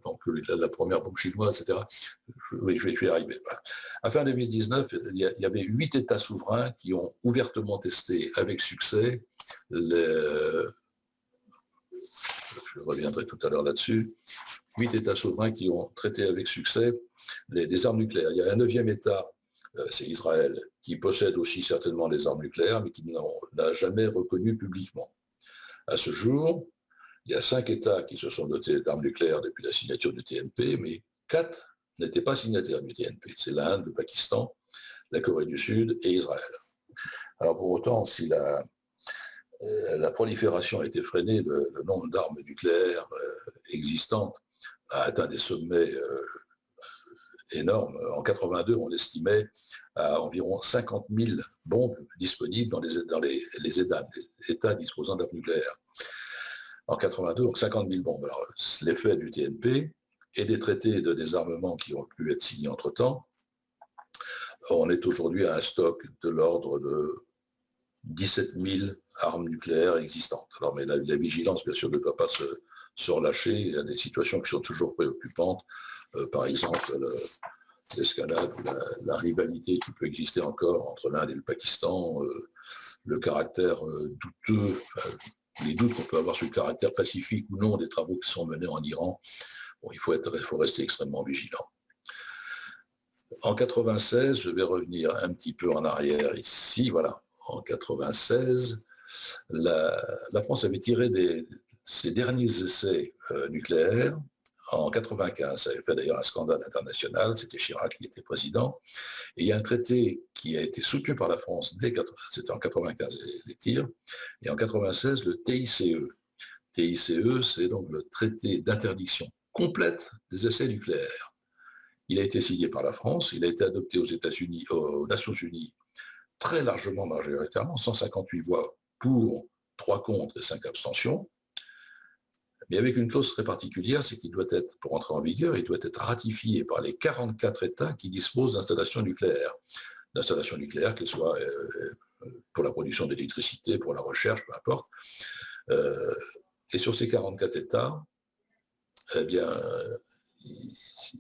donc la première bombe chinoise, etc. Oui, je vais y arriver. Voilà. À fin 2019, il y avait 8 États souverains qui ont ouvertement testé avec succès je reviendrai tout à l'heure là-dessus. 8 États souverains qui ont traité avec succès des armes nucléaires. Il y a un 9e État, c'est Israël, qui possède aussi certainement des armes nucléaires, mais qui n'a jamais reconnu publiquement. À ce jour, il y a 5 États qui se sont dotés d'armes nucléaires depuis la signature du TNP, mais 4 n'étaient pas signataires du TNP. C'est l'Inde, le Pakistan, la Corée du Sud et Israël. Alors pour autant, si la prolifération a été freinée, le nombre d'armes nucléaires existantes a atteint des sommets énormes. En 82, on estimait à environ 50 000 bombes disponibles dans les États disposant d'armes nucléaires. En 82, donc 50 000 bombes. Alors, l'effet du TNP et des traités de désarmement qui ont pu être signés entre-temps, on est aujourd'hui à un stock de l'ordre de 17 000 armes nucléaires existantes. Alors, mais la vigilance, bien sûr, ne doit pas se relâcher. Il y a des situations qui sont toujours préoccupantes. Par exemple, l'escalade, la rivalité qui peut exister encore entre l'Inde et le Pakistan, le caractère douteux, les doutes qu'on peut avoir sur le caractère pacifique ou non des travaux qui sont menés en Iran. Bon, il faut rester extrêmement vigilant. En 96, je vais revenir un petit peu en arrière ici, voilà. En 96, la France avait tiré ses derniers essais nucléaires en 95. Ça avait fait d'ailleurs un scandale international, c'était Chirac qui était président. Et il y a un traité qui a été soutenu par la France c'était en 95 les tirs, et en 96 le TICE. TICE, c'est donc le traité d'interdiction complète des essais nucléaires. Il a été signé par la France, il a été adopté aux États-Unis, aux Nations Unies, très largement majoritairement, 158 voix pour, 3 contre et 5 abstentions, mais avec une clause très particulière, c'est qu'il doit être, pour entrer en vigueur, il doit être ratifié par les 44 États qui disposent d'installations nucléaires. D'installations nucléaires, qu'elles soient pour la production d'électricité, pour la recherche, peu importe. Et sur ces 44 États, eh bien,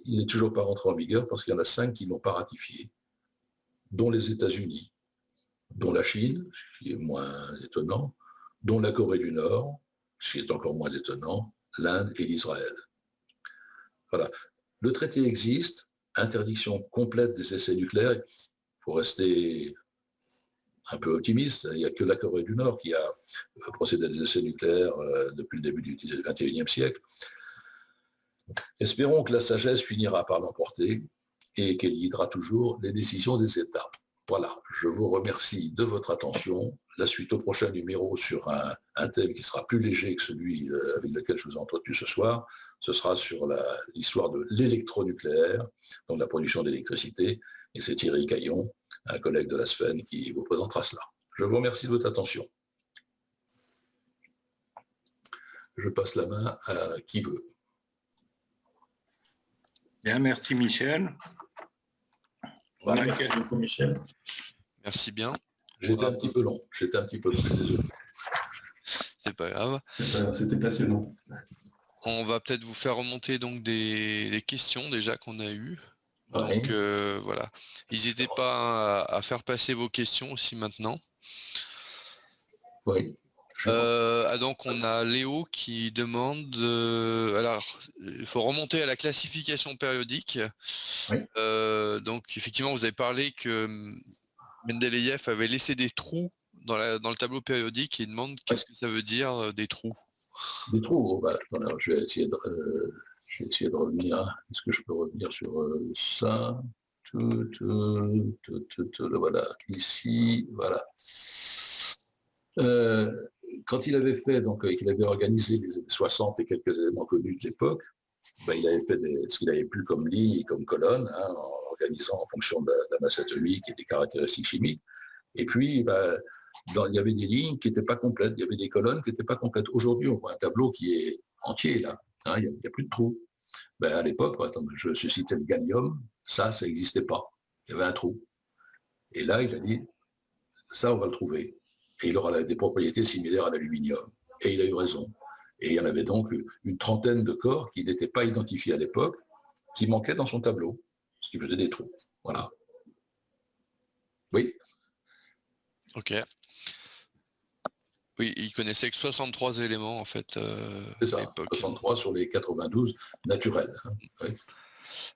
il n'est toujours pas rentré en vigueur parce qu'il y en a 5 qui ne l'ont pas ratifié, dont les États-Unis, dont la Chine, ce qui est moins étonnant, dont la Corée du Nord, ce qui est encore moins étonnant, l'Inde et l'Israël. Voilà. Le traité existe, interdiction complète des essais nucléaires. Il faut rester un peu optimiste. Il n'y a que la Corée du Nord qui a procédé à des essais nucléaires depuis le début du XXIe siècle. Espérons que la sagesse finira par l'emporter et qu'elle guidera toujours les décisions des États. Voilà, je vous remercie de votre attention. La suite au prochain numéro sur un thème qui sera plus léger que celui avec lequel je vous ai entretenu ce soir, ce sera sur l'histoire de l'électronucléaire, donc la production d'électricité, et c'est Thierry Caillon, un collègue de la SFEN, qui vous présentera cela. Je vous remercie de votre attention. Je passe la main à qui veut. Bien, merci Michel. Voilà. Merci beaucoup Michel. Merci bien. J'étais un petit peu long, je suis désolé. C'est pas grave. C'était passionnant. On va peut-être vous faire remonter donc des questions déjà qu'on a eues. Ouais. Donc voilà. N'hésitez pas à faire passer vos questions aussi maintenant. Oui. Donc on a Léo qui demande alors il faut remonter à la classification périodique. Oui. Donc effectivement vous avez parlé que Mendeleïev avait laissé des trous dans le tableau périodique et il demande qu'est-ce que ça veut dire des trous. Des trous, bah, attendez, je vais essayer de revenir. Est-ce que je peux revenir sur ça? Voilà, ici, voilà. Quand il avait fait, donc il avait organisé les années 60 et quelques éléments connus de l'époque, ben, il avait fait ce qu'il avait pu comme ligne et comme colonne, en organisant en fonction de la masse atomique et des caractéristiques chimiques. Et puis, ben, il y avait des lignes qui n'étaient pas complètes, il y avait des colonnes qui n'étaient pas complètes. Aujourd'hui, on voit un tableau qui est entier, là. Il n'y a plus de trous. Ben, à l'époque, je citais le gallium, ça n'existait pas. Il y avait un trou. Et là, il a dit, ça, on va le trouver. Et il aura des propriétés similaires à l'aluminium. Et il a eu raison. Et il y en avait donc une trentaine de corps qui n'étaient pas identifiés à l'époque, qui manquaient dans son tableau, ce qui faisait des trous. Voilà. Oui. Ok. Oui, il connaissait que 63 éléments en fait. C'est ça, 63 sur les 92 naturels. Oui.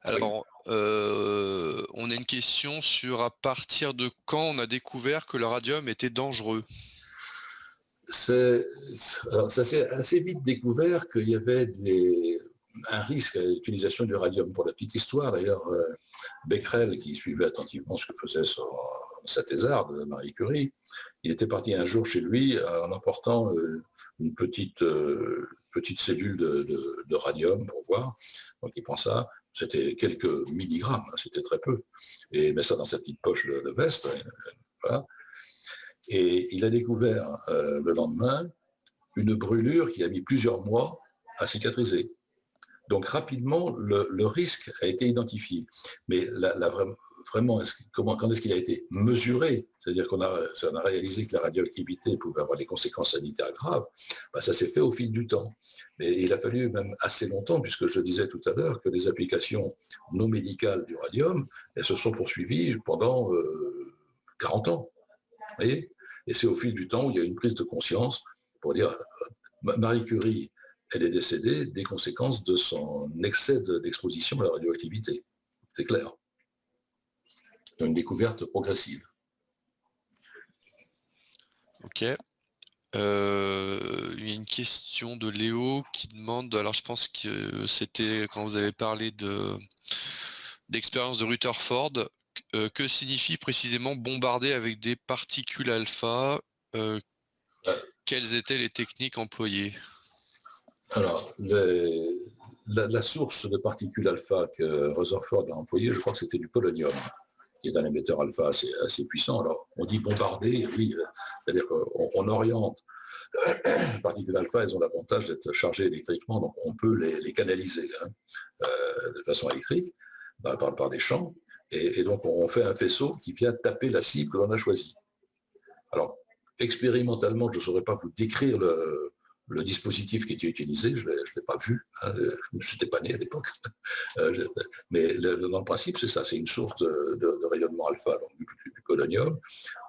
Alors, on a une question sur à partir de quand on a découvert que le radium était dangereux. Alors, ça s'est assez vite découvert qu'il y avait un risque à l'utilisation du radium. Pour la petite histoire, d'ailleurs, Becquerel, qui suivait attentivement ce que faisait sa thésarde, Marie Curie, il était parti un jour chez lui en emportant une petite cellule de radium pour voir. Donc il pensa, c'était quelques milligrammes, hein, c'était très peu, et il met ça dans sa petite poche de veste. Voilà. Et il a découvert le lendemain une brûlure qui a mis plusieurs mois à cicatriser. Donc rapidement, le risque a été identifié. Mais vraiment, quand est-ce qu'il a été mesuré? C'est-à-dire qu'on a réalisé que la radioactivité pouvait avoir des conséquences sanitaires graves. Ben, ça s'est fait au fil du temps. Mais il a fallu même assez longtemps, puisque je disais tout à l'heure que les applications non médicales du radium, elles se sont poursuivies pendant 40 ans. Vous voyez? Et c'est au fil du temps où il y a une prise de conscience pour dire Marie Curie, elle est décédée des conséquences de son excès d'exposition à la radioactivité. C'est clair. Une découverte progressive. Ok. Il y a une question de Léo qui demande, alors je pense que c'était quand vous avez parlé d'expérience de Rutherford, que signifie précisément bombarder avec des particules alpha? Quelles étaient les techniques employées? Alors, la source de particules alpha que Rutherford a employée, je crois que c'était du polonium, qui est un émetteur alpha assez puissant. Alors, on dit bombarder, oui, c'est-à-dire qu'on oriente. Les particules alpha, elles ont l'avantage d'être chargées électriquement, donc on peut les canaliser de façon électrique par des champs. Et donc, on fait un faisceau qui vient taper la cible que l'on a choisie. Alors, expérimentalement, je ne saurais pas vous décrire le dispositif qui était utilisé, je ne l'ai pas vu, hein, je n'étais pas né à l'époque. Mais dans le principe, c'est ça, c'est une source de rayonnement alpha, donc du polonium.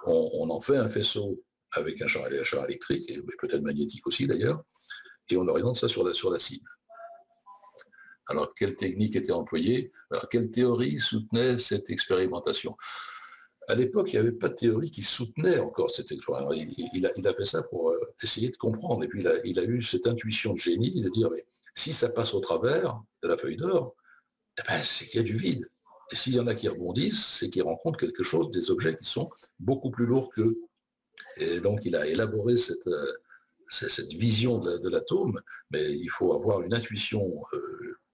On en fait un faisceau avec un champ électrique, et peut-être magnétique aussi d'ailleurs, et on oriente ça sur la cible. Alors, quelle technique était employée? Alors, quelle théorie soutenait cette expérimentation? À l'époque, il n'y avait pas de théorie qui soutenait encore cette expérience. Il a fait ça pour essayer de comprendre. Et puis, il a eu cette intuition de génie de dire, mais si ça passe au travers de la feuille d'or, eh ben, c'est qu'il y a du vide. Et s'il y en a qui rebondissent, c'est qu'ils rencontrent quelque chose, des objets qui sont beaucoup plus lourds qu'eux. Et donc, il a élaboré cette vision de l'atome, mais il faut avoir une intuition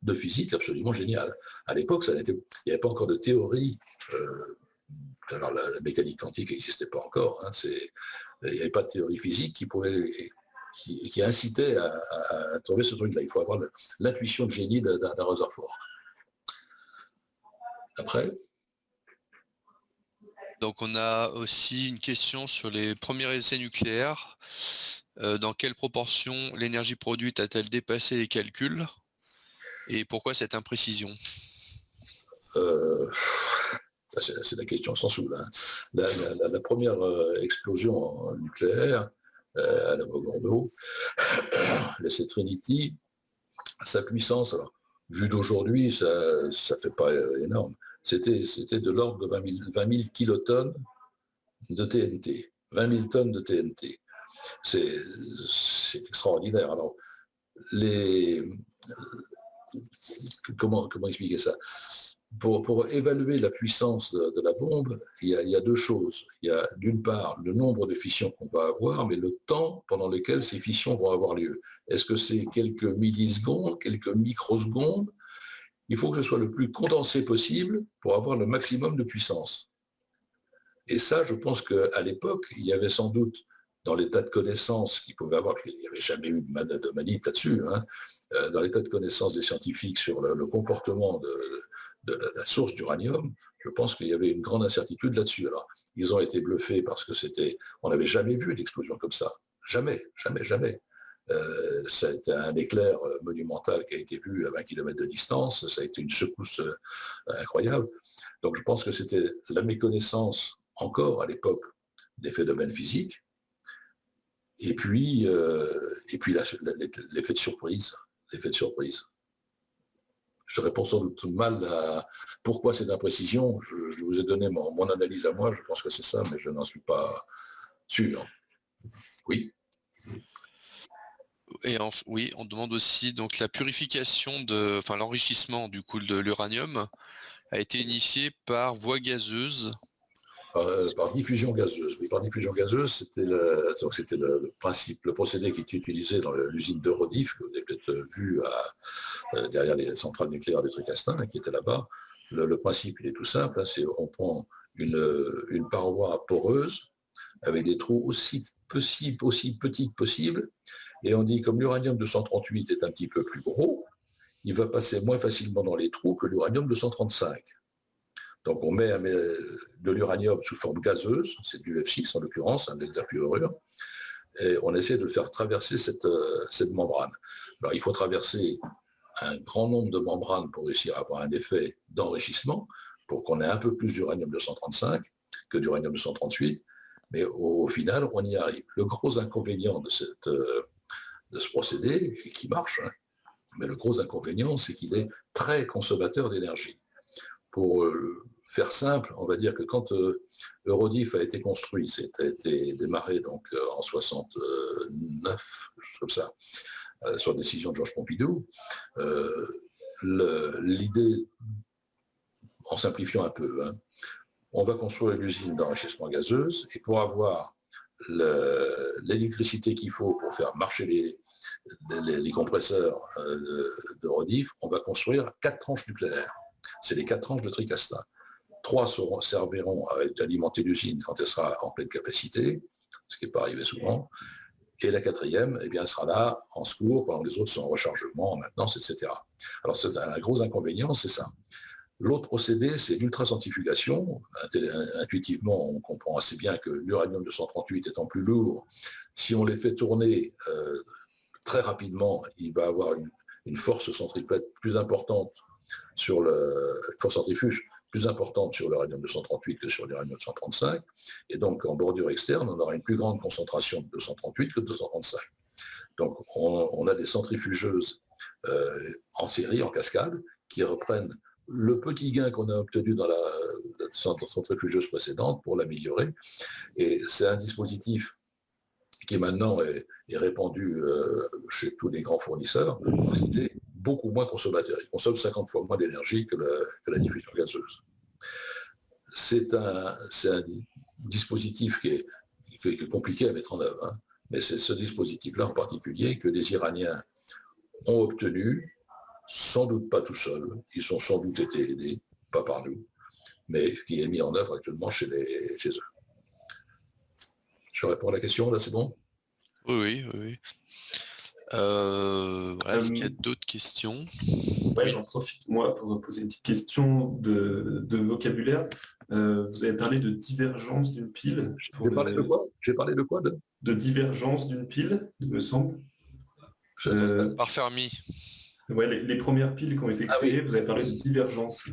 de physique absolument géniale. À l'époque, il n'y avait pas encore de théorie. Alors la mécanique quantique n'existait pas encore. Hein, il n'y avait pas de théorie physique qui incitait à trouver ce truc-là. Il faut avoir l'intuition de génie d'un Rutherford. Après. Donc on a aussi une question sur les premiers essais nucléaires. Dans quelle proportion l'énergie produite a-t-elle dépassé les calculs? Et pourquoi cette imprécision? C'est la question sans sous. Hein. La première explosion nucléaire à Avogadro, l'essai Trinity, sa puissance, alors, vue d'aujourd'hui, ça ne fait pas énorme. C'était de l'ordre de 20 000 kilotonnes de TNT. 20 000 tonnes de TNT. C'est extraordinaire. Alors, comment expliquer ça? Pour évaluer la puissance de la bombe, il y a deux choses. Il y a d'une part le nombre de fissions qu'on va avoir, mais le temps pendant lequel ces fissions vont avoir lieu. Est-ce que c'est quelques millisecondes, quelques microsecondes? Il faut que ce soit le plus condensé possible pour avoir le maximum de puissance. Et ça, je pense qu'à l'époque, il y avait sans doute dans l'état de connaissance qu'ils pouvaient avoir, il n'y avait jamais eu de manip là-dessus, hein, dans l'état de connaissance des scientifiques sur le comportement de la source d'uranium, je pense qu'il y avait une grande incertitude là-dessus. Alors, ils ont été bluffés parce que on n'avait jamais vu d'explosion comme ça. Jamais, jamais, jamais. Ça a été un éclair monumental qui a été vu à 20 km de distance, ça a été une secousse incroyable. Donc je pense que c'était la méconnaissance encore à l'époque des phénomènes physiques, et puis l'effet de surprise. Je réponds sans doute mal à pourquoi cette imprécision. Je vous ai donné mon analyse à moi, je pense que c'est ça, mais je n'en suis pas sûr. Oui. Oui, on demande aussi donc la purification l'enrichissement du coup de l'uranium a été initié par voie gazeuse. Par diffusion gazeuse. Oui, par diffusion gazeuse, c'était le principe, le procédé qui était utilisé dans l'usine d'Eurodif, que vous avez peut-être vu derrière les centrales nucléaires de Tricastin, qui était là-bas. Le principe, il est tout simple, hein, c'est on prend une paroi poreuse avec des trous aussi petits que possible, et on dit comme l'uranium 238 est un petit peu plus gros, il va passer moins facilement dans les trous que l'uranium 235. Donc on met de l'uranium sous forme gazeuse, c'est du F6 en l'occurrence, un hexafluorure, et on essaie de faire traverser cette membrane. Alors il faut traverser un grand nombre de membranes pour réussir à avoir un effet d'enrichissement, pour qu'on ait un peu plus d'uranium 235 que d'uranium 238, mais au final on y arrive. Le gros inconvénient de ce procédé, qui marche, hein, mais le gros inconvénient, c'est qu'il est très consommateur d'énergie. Pour faire simple, on va dire que quand Eurodif a été construit, c'était été démarré donc en 69, comme ça, sur décision de Georges Pompidou, l'idée, en simplifiant un peu, hein, on va construire une usine d'enrichissement gazeuse, et pour avoir l'électricité qu'il faut pour faire marcher les compresseurs d'Eurodif, on va construire 4 tranches nucléaires. C'est les 4 tranches de Tricastin. 3 serviront à alimenter l'usine quand elle sera en pleine capacité, ce qui n'est pas arrivé souvent. Et la 4e, eh bien, elle sera là en secours pendant que les autres sont en rechargement, en maintenance, etc. Alors, c'est un gros inconvénient, c'est ça. L'autre procédé, c'est l'ultracentrifugation. Intuitivement, on comprend assez bien que l'uranium 238 étant plus lourd, si on les fait tourner très rapidement, il va avoir une force centripète plus importante une force centrifuge plus importante sur l'uranium 238 que sur l'uranium 235, et donc en bordure externe, on aura une plus grande concentration de 238 que de 235. Donc on a des centrifugeuses en série, en cascade, qui reprennent le petit gain qu'on a obtenu dans la centrifugeuse précédente pour l'améliorer, et c'est un dispositif qui maintenant est répandu chez tous les grands fournisseurs. Il est beaucoup moins consommateur. Il consomme 50 fois moins d'énergie que la diffusion gazeuse. C'est un dispositif qui est compliqué à mettre en œuvre, hein, mais c'est ce dispositif-là en particulier que les Iraniens ont obtenu, sans doute pas tout seuls. Ils ont sans doute été aidés, pas par nous, mais qui est mis en œuvre actuellement chez eux. Je réponds à la question, là c'est bon? Oui. Voilà, est-ce qu'il y a d'autres questions? Ouais, j'en profite moi pour poser une petite question de vocabulaire. Vous avez parlé de divergence d'une pile. J'ai parlé de quoi? De divergence d'une pile, il me semble. Par Fermi. Ouais, les premières piles qui ont été créées, oui. Vous avez parlé de divergence.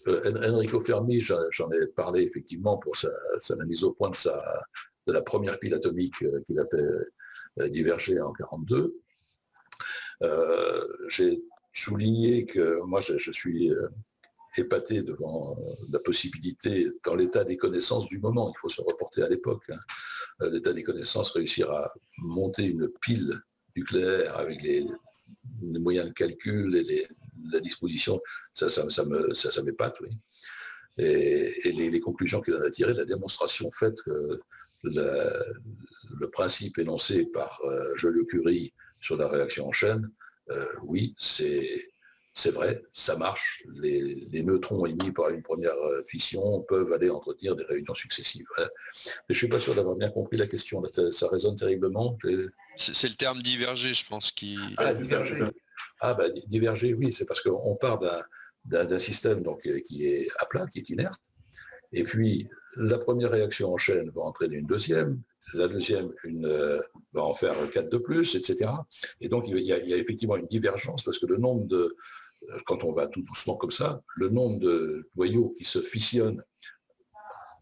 Enrico Fermi, j'en ai parlé effectivement pour sa mise au point de la première pile atomique qu'il a fait diverger en 1942. J'ai souligné que moi je suis épaté devant la possibilité, dans l'état des connaissances du moment, il faut se reporter à l'époque, hein, l'état des connaissances, réussir à monter une pile nucléaire avec les moyens de calcul et la disposition, ça m'épate, oui. Et les conclusions qu'il en a tirées, la démonstration faite que le principe énoncé par Joliot-Curie sur la réaction en chaîne, oui, c'est vrai, ça marche. Les neutrons émis par une première fission peuvent aller entretenir des réunions successives. Mais je ne suis pas sûr d'avoir bien compris la question. Ça résonne terriblement. C'est le terme diverger, je pense, qui... Ah, diverger. Diverger, oui, c'est parce qu'on part d'un système donc, qui est à plat, qui est inerte, et puis la première réaction en chaîne va entraîner une deuxième, la deuxième va en faire 4 de plus, etc. Et donc il y a effectivement une divergence, parce que le nombre de, quand on va tout doucement comme ça, le nombre de noyaux qui se fissionnent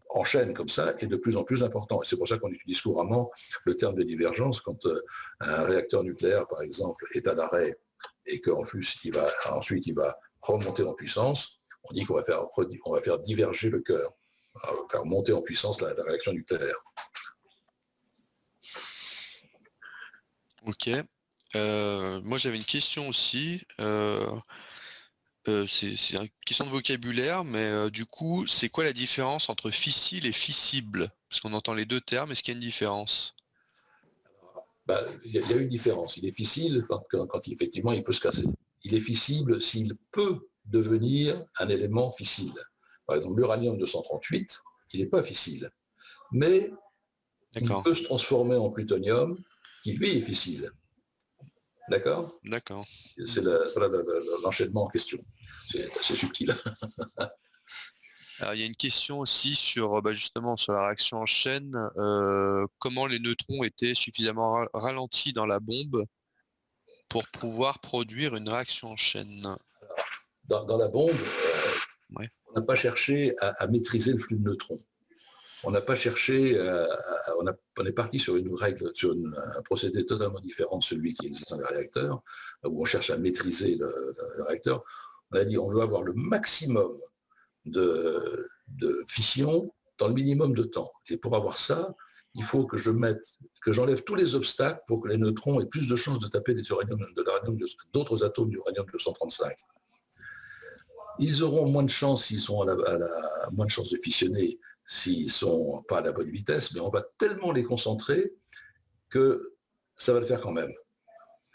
en chaîne comme ça est de plus en plus important. Et c'est pour ça qu'on utilise couramment le terme de divergence quand un réacteur nucléaire, par exemple, est à l'arrêt et qu'ensuite il va remonter en puissance. On dit qu'on va faire diverger le cœur, on va faire monter en puissance la réaction nucléaire. Ok. Moi, j'avais une question aussi. C'est une question de vocabulaire, mais du coup, c'est quoi la différence entre fissile et fissible? Parce qu'on entend les deux termes, est-ce qu'il y a une différence? Bah, il y a une différence. Il est fissile quand effectivement il peut se casser. Il est fissible s'il peut devenir un élément fissile. Par exemple, l'uranium 238, il n'est pas fissile, mais il D'accord, peut se transformer en plutonium, qui lui est fissile. D'accord? d'accord. C'est l'enchaînement en question. C'est assez subtil. Alors, il y a une question aussi sur justement sur la réaction en chaîne. Comment les neutrons étaient suffisamment ralentis dans la bombe pour pouvoir produire une réaction en chaîne? Dans la bombe, Ouais, on n'a pas cherché à maîtriser le flux de neutrons. On n'a pas cherché, on est parti sur une règle, sur un procédé totalement différent de celui qui existe dans les réacteurs, où on cherche à maîtriser le réacteur. On a dit on veut avoir le maximum de fission dans le minimum de temps. Et pour avoir ça, il faut que j'enlève tous les obstacles pour que les neutrons aient plus de chances de taper d'autres atomes d'uranium 235. Ils auront moins de chances s'ils sont moins de chances de fissionner s'ils ne sont pas à la bonne vitesse, mais on va tellement les concentrer que ça va le faire quand même.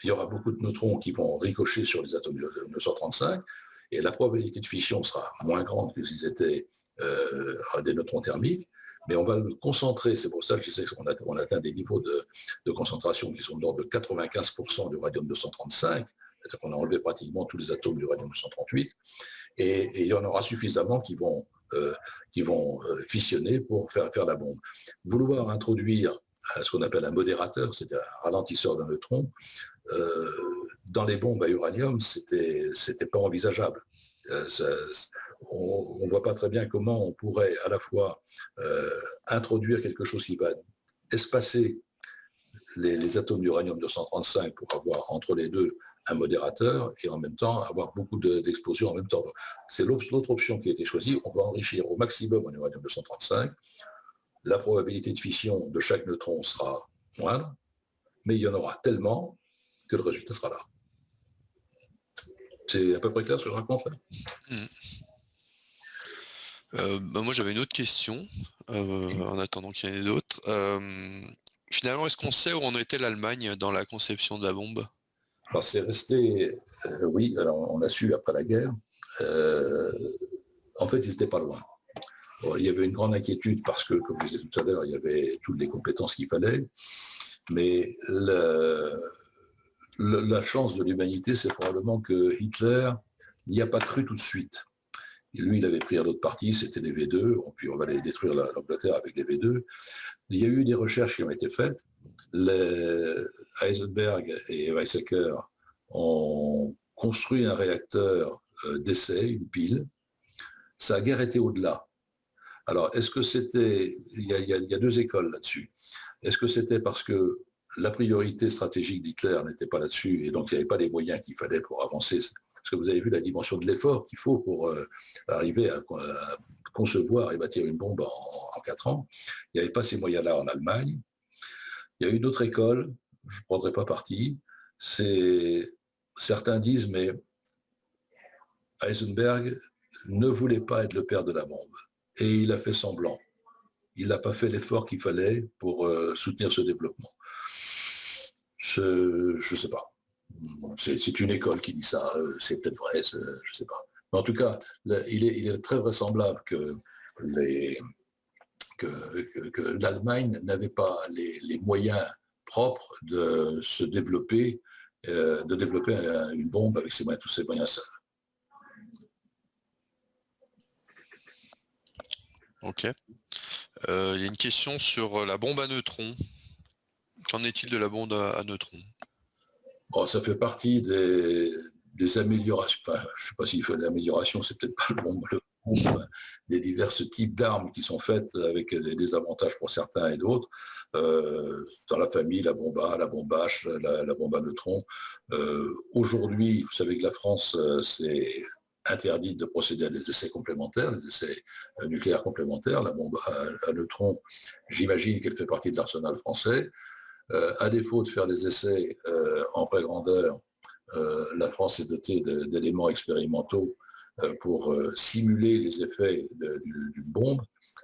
Il y aura beaucoup de neutrons qui vont ricocher sur les atomes de 235 et la probabilité de fission sera moins grande que s'ils étaient des neutrons thermiques, mais on va le concentrer. C'est pour ça que je sais qu'on atteint des niveaux de concentration qui sont de l'ordre de 95% d'uranium 235, c'est-à-dire qu'on a enlevé pratiquement tous les atomes d'uranium 238, et il y en aura suffisamment qui vont fissionner pour faire la bombe. Vouloir introduire ce qu'on appelle un modérateur, c'est-à-dire un ralentisseur d'un neutron, dans les bombes à uranium, c'était pas envisageable. On ne voit pas très bien comment on pourrait à la fois introduire quelque chose qui va espacer les atomes d'uranium 235 pour avoir entre les deux un modérateur et en même temps avoir beaucoup d'explosions en même temps. C'est l'autre option qui a été choisie. On va enrichir au maximum en uranium 235. La probabilité de fission de chaque neutron sera moindre, mais il y en aura tellement que le résultat sera là. C'est à peu près clair ce que je raconte. Moi, j'avais une autre question, en attendant qu'il y en ait d'autres. Finalement, est-ce qu'on sait où en était l'Allemagne dans la conception de la bombe? Alors, c'est resté, oui, alors on a su après la guerre. En fait, ils n'étaient pas loin. Bon, il y avait une grande inquiétude parce que, comme je disais tout à l'heure, il y avait toutes les compétences qu'il fallait. Mais la chance de l'humanité, c'est probablement que Hitler n'y a pas cru tout de suite. Et lui, il avait pris un autre parti, c'était les V2, puis on va aller détruire l'Angleterre avec les V2. Il y a eu des recherches qui ont été faites. Heisenberg et Weizsäcker ont construit un réacteur d'essai, une pile. Ça a guère été au-delà. Alors, est-ce que c'était... Il y a deux écoles là-dessus. Est-ce que c'était parce que la priorité stratégique d'Hitler n'était pas là-dessus et donc il n'y avait pas les moyens qu'il fallait pour avancer? Parce que vous avez vu la dimension de l'effort qu'il faut pour arriver à concevoir et bâtir une bombe en 4 ans. Il n'y avait pas ces moyens-là en Allemagne. Il y a une autre école, je ne prendrai pas parti, certains disent, mais Heisenberg ne voulait pas être le père de la bombe. Et il a fait semblant. Il n'a pas fait l'effort qu'il fallait pour soutenir ce développement. Je ne sais pas. C'est une école qui dit ça, c'est peut-être vrai, je ne sais pas. Mais en tout cas, il est très vraisemblable que l'Allemagne n'avait pas les moyens propres de se développer, une bombe avec tous ses moyens seuls. Ok. Il y a une question sur la bombe à neutrons. Qu'en est-il de la bombe à neutrons? Bon, ça fait partie des améliorations. Enfin, je ne sais pas s'il fait de l'amélioration, c'est peut-être pas le bon des divers types d'armes qui sont faites avec des avantages pour certains et d'autres. Dans la famille, la bombe A, la bombe H, la bombe à neutrons. Aujourd'hui, vous savez que la France s'est interdite de procéder à des essais complémentaires, des essais nucléaires complémentaires. La bombe à neutrons, j'imagine qu'elle fait partie de l'arsenal français. À défaut de faire des essais en vraie grandeur, la France est dotée d'éléments expérimentaux pour simuler les effets d'une bombe,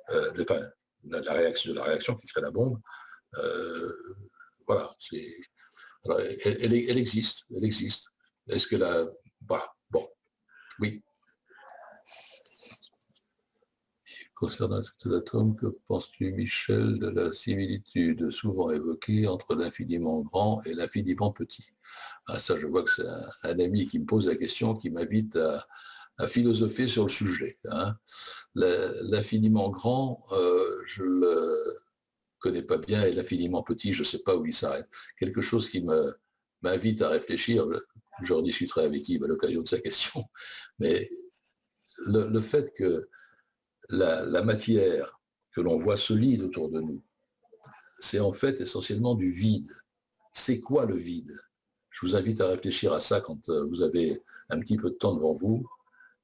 enfin, la réaction qui crée la bombe. Voilà, alors, elle existe, elle existe. Est-ce que la... Bah, bon, oui. Concernant l'atome, que penses-tu, Michel, de la similitude souvent évoquée entre l'infiniment grand et l'infiniment petit? Ah, ça, je vois que c'est un ami qui me pose la question, qui m'invite à philosopher sur le sujet. Hein. L'infiniment grand, je le connais pas bien, et l'infiniment petit, je ne sais pas où il s'arrête. Quelque chose qui m'invite à réfléchir, je rediscuterai avec Yves à l'occasion de sa question, mais le fait que la matière que l'on voit solide autour de nous, c'est en fait essentiellement du vide. C'est quoi le vide? Je vous invite à réfléchir à ça quand vous avez un petit peu de temps devant vous.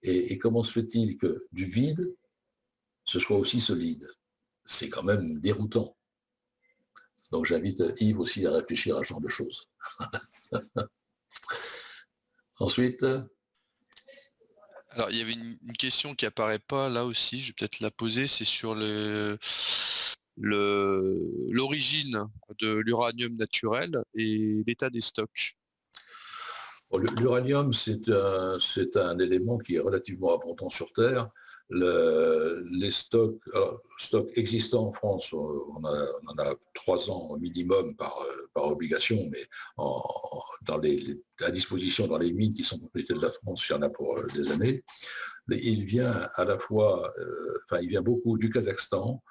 Et comment se fait-il que du vide, ce soit aussi solide? C'est quand même déroutant. Donc j'invite Yves aussi à réfléchir à ce genre de choses. Ensuite... Alors, il y avait une question qui apparaît pas là aussi, je vais peut-être la poser, c'est sur l'origine de l'uranium naturel et l'état des stocks. L'uranium, c'est un élément qui est relativement abondant sur Terre. Les stocks existants en France, on en a 3 ans minimum par obligation, mais à disposition dans les mines qui sont propriété de la France, il y en a pour des années. Mais il vient à la fois, il vient beaucoup du Kazakhstan,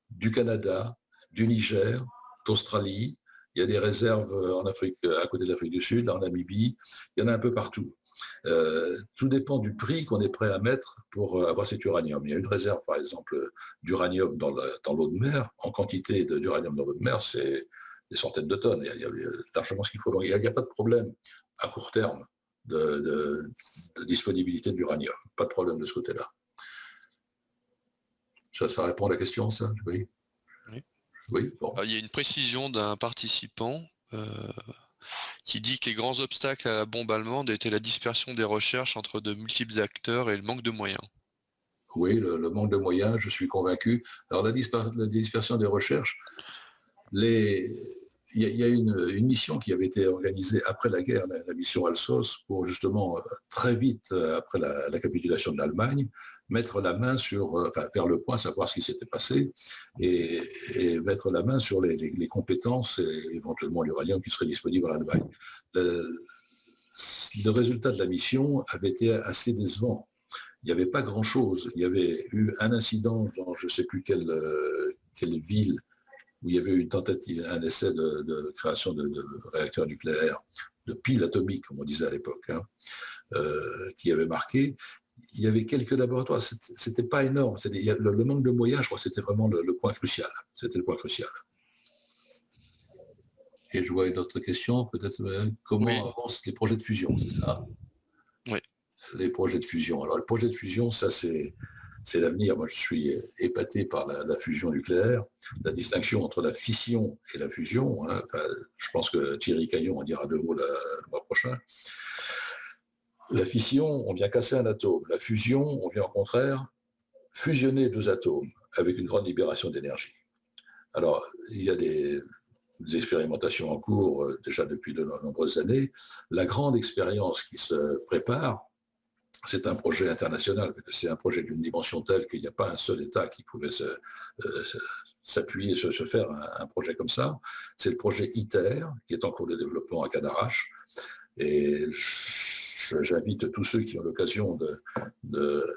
du Canada, du Niger, d'Australie. Il y a des réserves en Afrique, à côté de l'Afrique du Sud, en Namibie. Il y en a un peu partout. Tout dépend du prix qu'on est prêt à mettre pour avoir cet uranium. Il y a une réserve, par exemple, d'uranium dans l'eau de mer. En quantité d'uranium dans l'eau de mer, c'est des centaines de tonnes. Il y a largement ce qu'il faut. Il n'y a pas de problème à court terme de disponibilité d'uranium. Pas de problème de ce côté-là. Ça répond à la question, ça? Oui. Oui, bon. Alors, il y a une précision d'un participant qui dit que les grands obstacles à la bombe allemande étaient la dispersion des recherches entre de multiples acteurs et le manque de moyens. Oui, le manque de moyens, je suis convaincu. Alors la dispersion des recherches, il y a une mission qui avait été organisée après la guerre, la mission Alsos, pour justement très vite, après la capitulation de l'Allemagne, mettre la main faire le point, savoir ce qui s'était passé, et mettre la main sur les compétences et éventuellement l'uranium qui serait disponible en Allemagne. Le résultat de la mission avait été assez décevant. Il n'y avait pas grand-chose. Il y avait eu un incident dans je ne sais plus quelle ville, où il y avait eu une tentative, un essai de création de réacteurs nucléaires, de piles atomiques, comme on disait à l'époque, qui avait marqué. Il y avait quelques laboratoires, c'était pas énorme. Le manque de moyens, je crois, c'était vraiment le point crucial. C'était le point crucial. Et je vois une autre question, peut-être, comment avancent les projets de fusion, c'est ça? Oui. Les projets de fusion. Alors, le projet de fusion, ça, c'est l'avenir. Moi, je suis épaté par la fusion nucléaire, la distinction entre la fission et la fusion. Hein. Enfin, je pense que Thierry Caillon en dira 2 mots le mois prochain. La fission, on vient casser un atome. La fusion, on vient au contraire fusionner 2 atomes avec une grande libération d'énergie. Alors, il y a des expérimentations en cours déjà depuis de nombreuses années. La grande expérience qui se prépare, c'est un projet international, c'est un projet d'une dimension telle qu'il n'y a pas un seul État qui pouvait s'appuyer, se faire un projet comme ça. C'est le projet ITER, qui est en cours de développement à Cadarache. Et j'invite tous ceux qui ont l'occasion de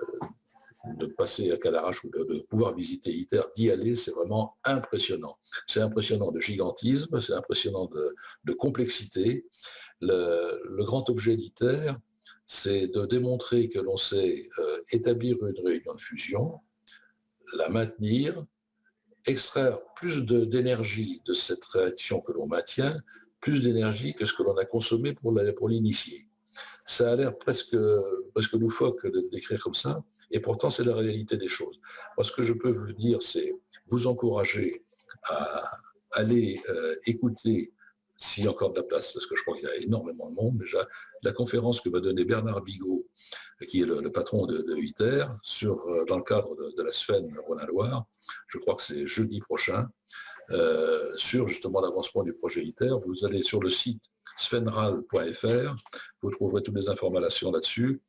passer à Cadarache ou de pouvoir visiter ITER, d'y aller, c'est vraiment impressionnant. C'est impressionnant de gigantisme, c'est impressionnant de complexité. Le grand objet d'ITER, c'est de démontrer que l'on sait établir une réunion de fusion, la maintenir, extraire plus d'énergie de cette réaction que l'on maintient, plus d'énergie que ce que l'on a consommé pour l'initier. Ça a l'air presque loufoque de décrire comme ça, et pourtant c'est la réalité des choses. Moi, ce que je peux vous dire, c'est vous encourager allez écouter, s'il y a encore de la place, parce que je crois qu'il y a énormément de monde déjà, la conférence que va donner Bernard Bigot, qui est le patron de ITER, dans le cadre de la Sfen Rhône-Loire. Je crois que c'est jeudi prochain, sur justement l'avancement du projet ITER. Vous allez sur le site sfenral.fr, vous trouverez toutes les informations là-dessus,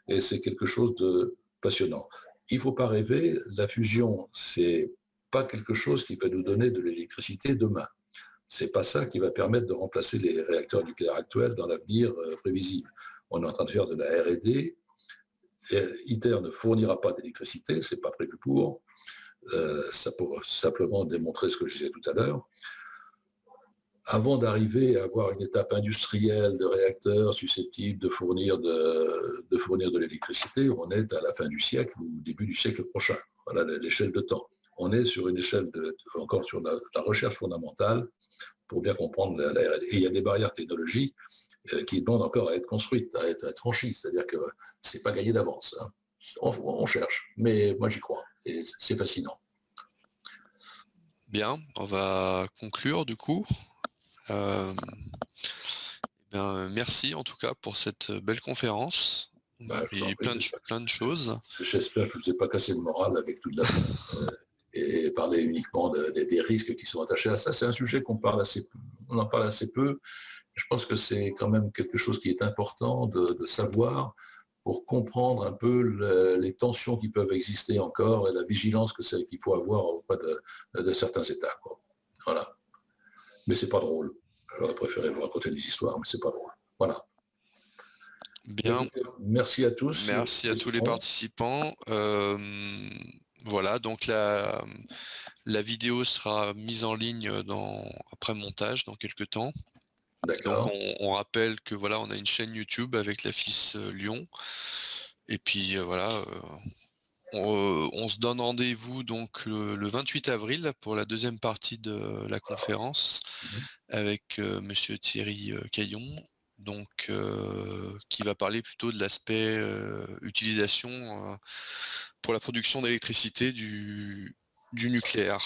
et c'est quelque chose de passionnant. Il ne faut pas rêver, la fusion, c'est pas quelque chose qui va nous donner de l'électricité demain. C'est pas ça qui va permettre de remplacer les réacteurs nucléaires actuels dans l'avenir prévisible. On est en train de faire de la R&D. ITER ne fournira pas d'électricité, c'est pas prévu pour. Ça pour simplement démontrer ce que je disais tout à l'heure. Avant d'arriver à avoir une étape industrielle de réacteurs susceptibles de fournir de l'électricité, on est à la fin du siècle ou au début du siècle prochain. Voilà l'échelle de temps. On est sur une échelle encore sur la recherche fondamentale pour bien comprendre la R&D. Et il y a des barrières technologiques qui demandent encore à être construites, à être franchies. C'est-à-dire que c'est pas gagné d'avance. Hein. On cherche, mais moi j'y crois. Et c'est fascinant. Bien, on va conclure du coup. Merci en tout cas pour cette belle conférence. Et plein de choses. J'espère que je ne vous ai pas cassé le moral avec toute la et parler uniquement des risques qui sont attachés à ça. C'est un sujet on en parle assez peu. Je pense que c'est quand même quelque chose qui est important de savoir pour comprendre un peu les tensions qui peuvent exister encore et la vigilance qu'il faut avoir auprès de certains États. Quoi. Voilà. Mais c'est pas drôle. J'aurais préféré vous raconter des histoires, mais c'est pas drôle. Voilà. Bien. Merci à tous. Merci à tous les participants. Voilà, donc la vidéo sera mise en ligne après montage dans quelques temps. D'accord. Donc on rappelle que voilà, on a une chaîne YouTube avec la FIS Lyon. Et puis voilà. On se donne rendez-vous donc le 28 avril pour la deuxième partie de la conférence avec monsieur Thierry Caillon, donc qui va parler plutôt de l'aspect utilisation pour la production d'électricité du nucléaire.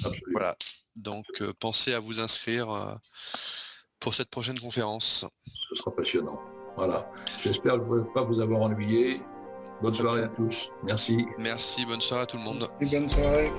Absolument. Voilà. Donc pensez à vous inscrire pour cette prochaine conférence. Ce sera passionnant. Voilà. J'espère ne pas vous avoir ennuyé. Bonne soirée à tous. Merci. Merci, bonne soirée à tout le monde. Et bonne soirée.